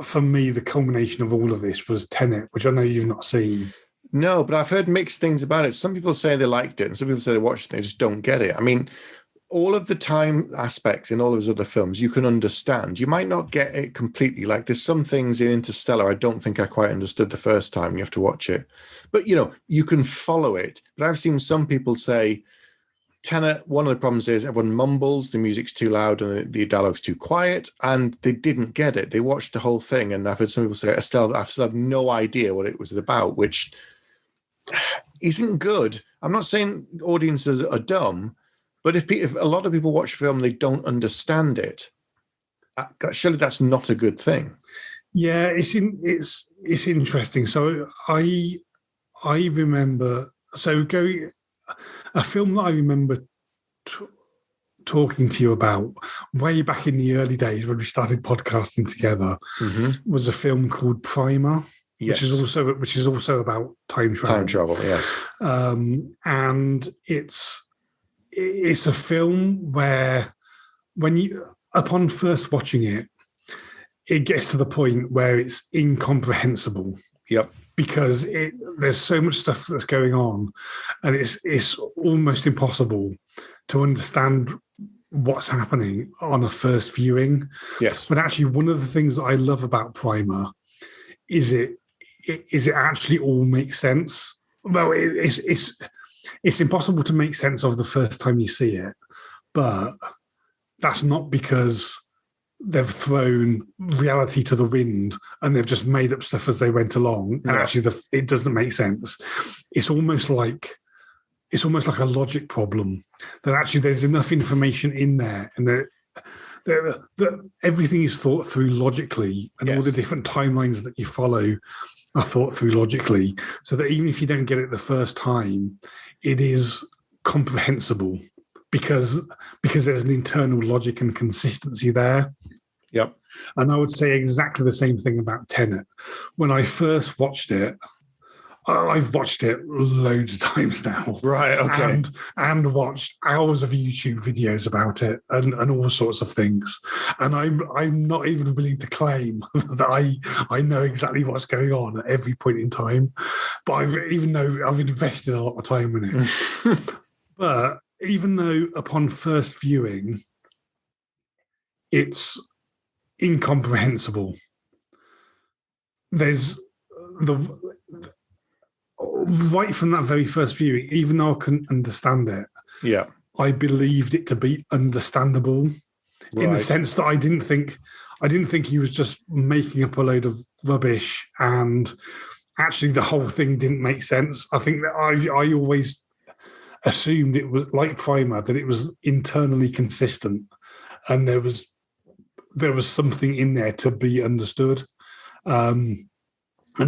for me, the culmination of all of this was Tenet, which I know you've not seen.
No, but I've heard mixed things about it. Some people say they liked it, and some people say they watched it, they just don't get it. I mean, all of the time aspects in all of his other films, you can understand. You might not get it completely. Like there's some things in Interstellar I don't think I quite understood the first time. You have to watch it. But, you can follow it. But I've seen some people say, Tenet, one of the problems is everyone mumbles, the music's too loud and the dialogue's too quiet, and they didn't get it. They watched the whole thing, and I've heard some people say, I still have no idea what it was about, which isn't good. I'm not saying audiences are dumb, but if a lot of people watch film, they don't understand it. Surely that's not a good thing.
Yeah, it's interesting. So I remember a film that I remember talking to you about way back in the early days when we started podcasting together was a film called Primer, which is also about time travel.
Time travel, yes.
And it's a film where upon first watching it, it gets to the point where it's incomprehensible.
Yep.
Because there's so much stuff that's going on, and it's almost impossible to understand what's happening on a first viewing.
Yes.
But actually, one of the things that I love about Primer is it actually all makes sense. Well, it's impossible to make sense of the first time you see it, but that's not because they've thrown reality to the wind and they've just made up stuff as they went along, and actually it doesn't make sense. It's almost like a logic problem, that actually there's enough information in there, and that everything is thought through logically, and all the different timelines that you follow are thought through logically, so that even if you don't get it the first time, it is comprehensible because there's an internal logic and consistency there.
Yep.
And I would say exactly the same thing about Tenet. When I first watched it, I've watched it loads of times now.
Right, okay.
And watched hours of YouTube videos about it and all sorts of things. And I'm not even willing to claim that I know exactly what's going on at every point in time. But even though I've invested a lot of time in it. But even though upon first viewing, it's incomprehensible, there's right from that very first viewing, even though I couldn't understand it, I believed it to be understandable, in the sense that I didn't think he was just making up a load of rubbish, and actually the whole thing didn't make sense. I think that I always assumed it was like Primer, that it was internally consistent, and there was something in there to be understood. And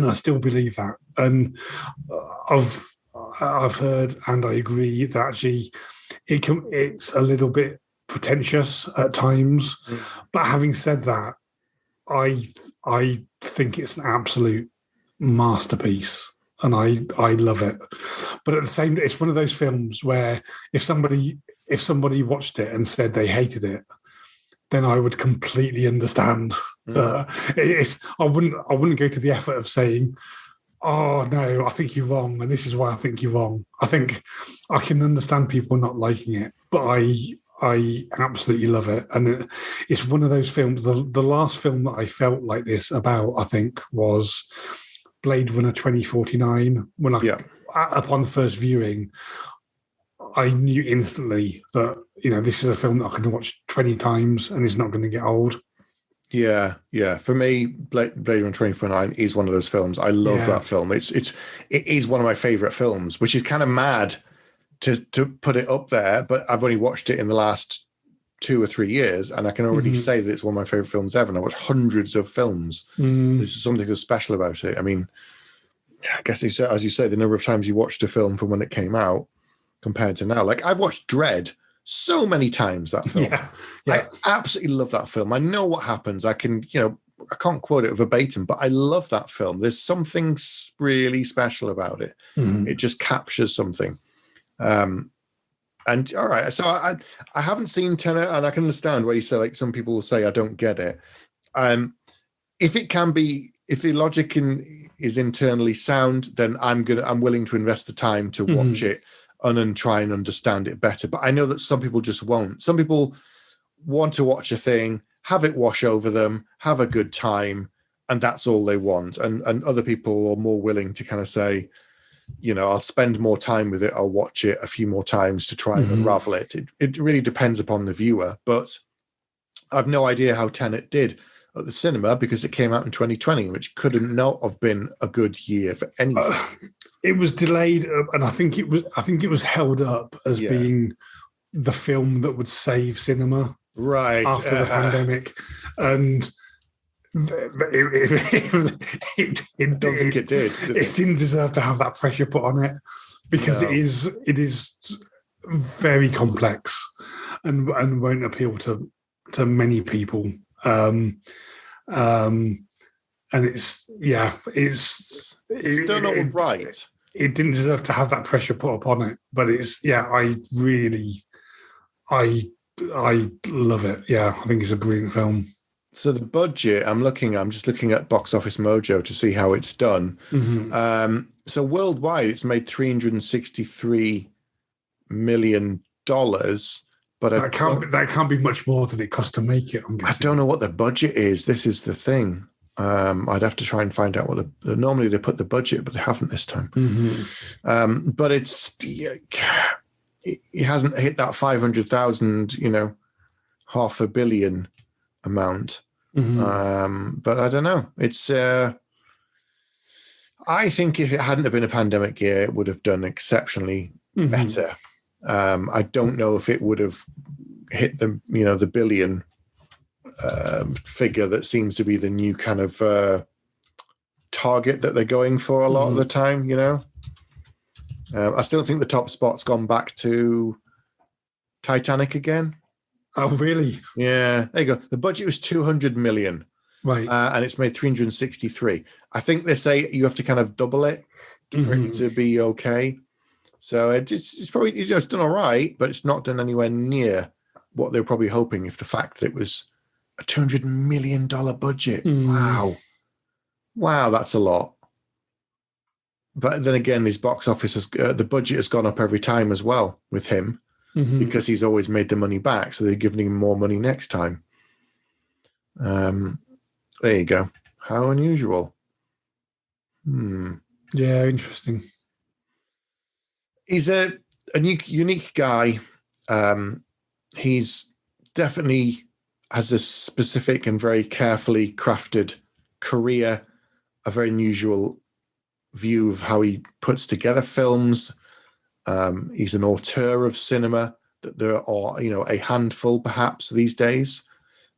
I still believe that. And I've heard, and I agree, that actually it's a little bit pretentious at times. But having said that, I think it's an absolute masterpiece, and I love it. But at the same time, it's one of those films where if somebody watched it and said they hated it, then I would completely understand. I wouldn't go to the effort of saying, "Oh no, I think you're wrong, and this is why I think you're wrong." I think I can understand people not liking it, but I absolutely love it, and it's one of those films. The last film that I felt like this about, I think, was Blade Runner 2049. When upon first viewing, I knew instantly that, this is a film that I can watch 20 times and it's not going to get old.
Yeah. For me, Blade Runner 2049 is one of those films. I love that film. It is one of my favorite films, which is kind of mad to put it up there, but I've only watched it in the last 2 or 3 years, and I can already say that it's one of my favorite films ever. And I watched hundreds of films. There's something that's special about it. I mean, I guess as you say, the number of times you watched a film from when it came out compared to now. Like, I've watched Dredd so many times, that film. I absolutely love that film. I know what happens. I can, I can't quote it verbatim, but I love that film. There's something really special about it. It just captures something. And all right, so I haven't seen Tenet, and I can understand why you say, like, some people will say I don't get it. If the logic is internally sound, then I'm willing to invest the time to watch it and try and understand it better. But I know that some people just won't. Some people want to watch a thing, have it wash over them, have a good time, and that's all they want. And other people are more willing to kind of say, I'll spend more time with it. I'll watch it a few more times to try and unravel it. It really depends upon the viewer. But I've no idea how Tenet did at the cinema, because it came out in 2020, which couldn't not have been a good year for anything.
It was delayed, and I think it was held up as being the film that would save cinema after the pandemic, and it
don't think it did.
It didn't deserve to have that pressure put on it, because it is very complex, and won't appeal to many people. And it's
done all right.
It didn't deserve to have that pressure put upon it, but I love it. Yeah, I think it's a brilliant film.
So the budget, I'm just looking at Box Office Mojo to see how it's done.
Mm-hmm.
So worldwide, it's made $363 million, but
that can't be much more than it cost to make it. I'm guessing.
I don't know what the budget is. This is the thing. I'd have to try and find out what normally they put the budget, but they haven't this time.
Mm-hmm.
But it hasn't hit that 500,000, $500 million amount.
Mm-hmm.
But I don't know. It's I think if it hadn't have been a pandemic year, it would have done exceptionally better. I don't know if it would have hit the billion figure that seems to be the new kind of target that they're going for a lot of the time. I still think the top spot's gone back to Titanic again.
Oh, really?
Yeah, there you go. The budget was 200 million,
right?
And it's made 363. I think they say you have to kind of double it for it to be okay. So it's probably it's done all right, but it's not done anywhere near what they were probably hoping. If the fact that it was a $200 million budget, wow, that's a lot. But then again, his box office the budget has gone up every time as well with him. Because he's always made the money back, so they're giving him more money next time. There you go. How unusual.
Yeah, interesting.
He's a unique guy. He's definitely has a specific and very carefully crafted career, a very unusual view of how he puts together films. He's an auteur of cinema. That there are, a handful perhaps these days.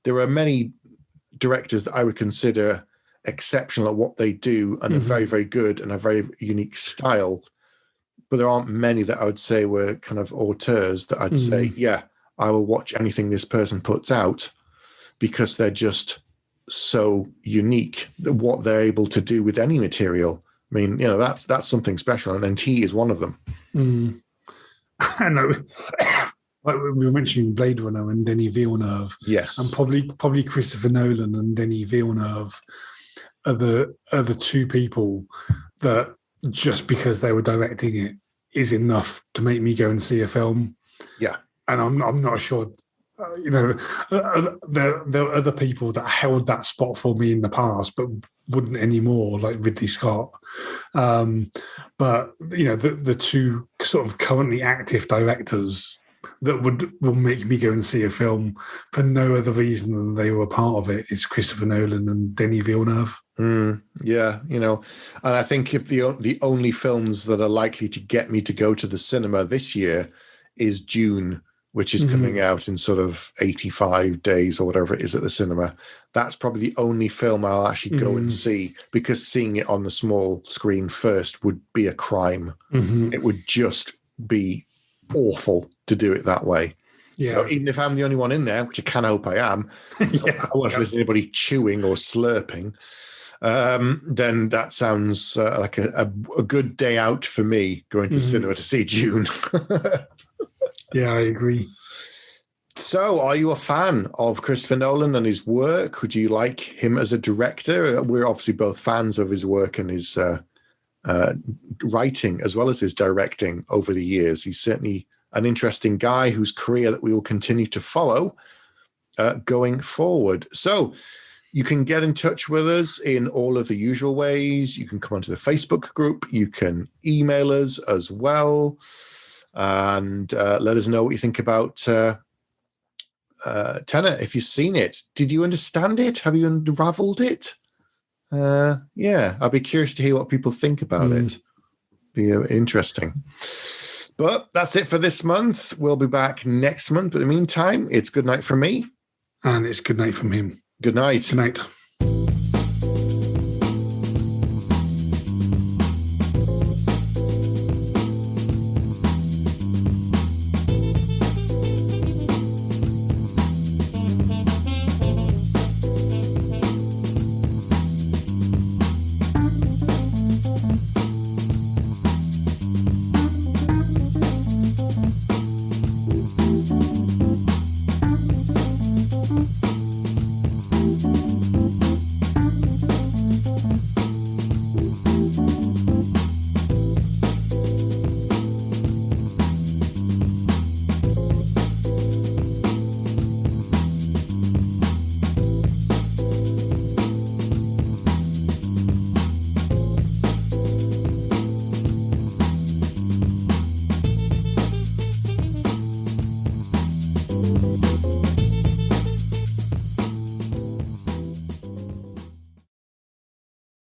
There are many directors that I would consider exceptional at what they do and are very, very good and a very unique style. But there aren't many that I would say were kind of auteurs that I'd say, yeah, I will watch anything this person puts out because they're just so unique that what they're able to do with any material. I mean, that's something special, and he is one of them.
I know. Like we were mentioning Blade Runner and Denis Villeneuve.
Yes.
And probably Christopher Nolan and Denis Villeneuve are the two people that just because they were directing it is enough to make me go and see a film.
Yeah.
And I'm not sure, there are other people that held that spot for me in the past, but wouldn't anymore, like Ridley Scott. But the two sort of currently active directors that will make me go and see a film for no other reason than they were a part of it is Christopher Nolan and Denis Villeneuve.
Yeah, and I think if the only films that are likely to get me to go to the cinema this year is Dune, which is coming out in sort of 85 days or whatever it is at the cinema. That's probably the only film I'll actually go and see, because seeing it on the small screen first would be a crime. It would just be awful to do it that way. Yeah. So even if I'm the only one in there, which I can hope I am, I won't listen to anybody chewing or slurping, then that sounds like a good day out for me, going to the cinema to see Dune.
Yeah, I agree.
So, are you a fan of Christopher Nolan and his work? Would you like him as a director? We're obviously both fans of his work and his writing as well as his directing over the years. He's certainly an interesting guy whose career that we will continue to follow going forward. So, you can get in touch with us in all of the usual ways. You can come onto the Facebook group. You can email us as well. And let us know what you think about Tenet, if you've seen it. Did you understand it? Have you unraveled it? Yeah, I'd be curious to hear what people think about it. Be interesting. But that's it for this month. We'll be back next month. But in the meantime, it's good night from me.
And it's good night from him.
Good night.
Good night.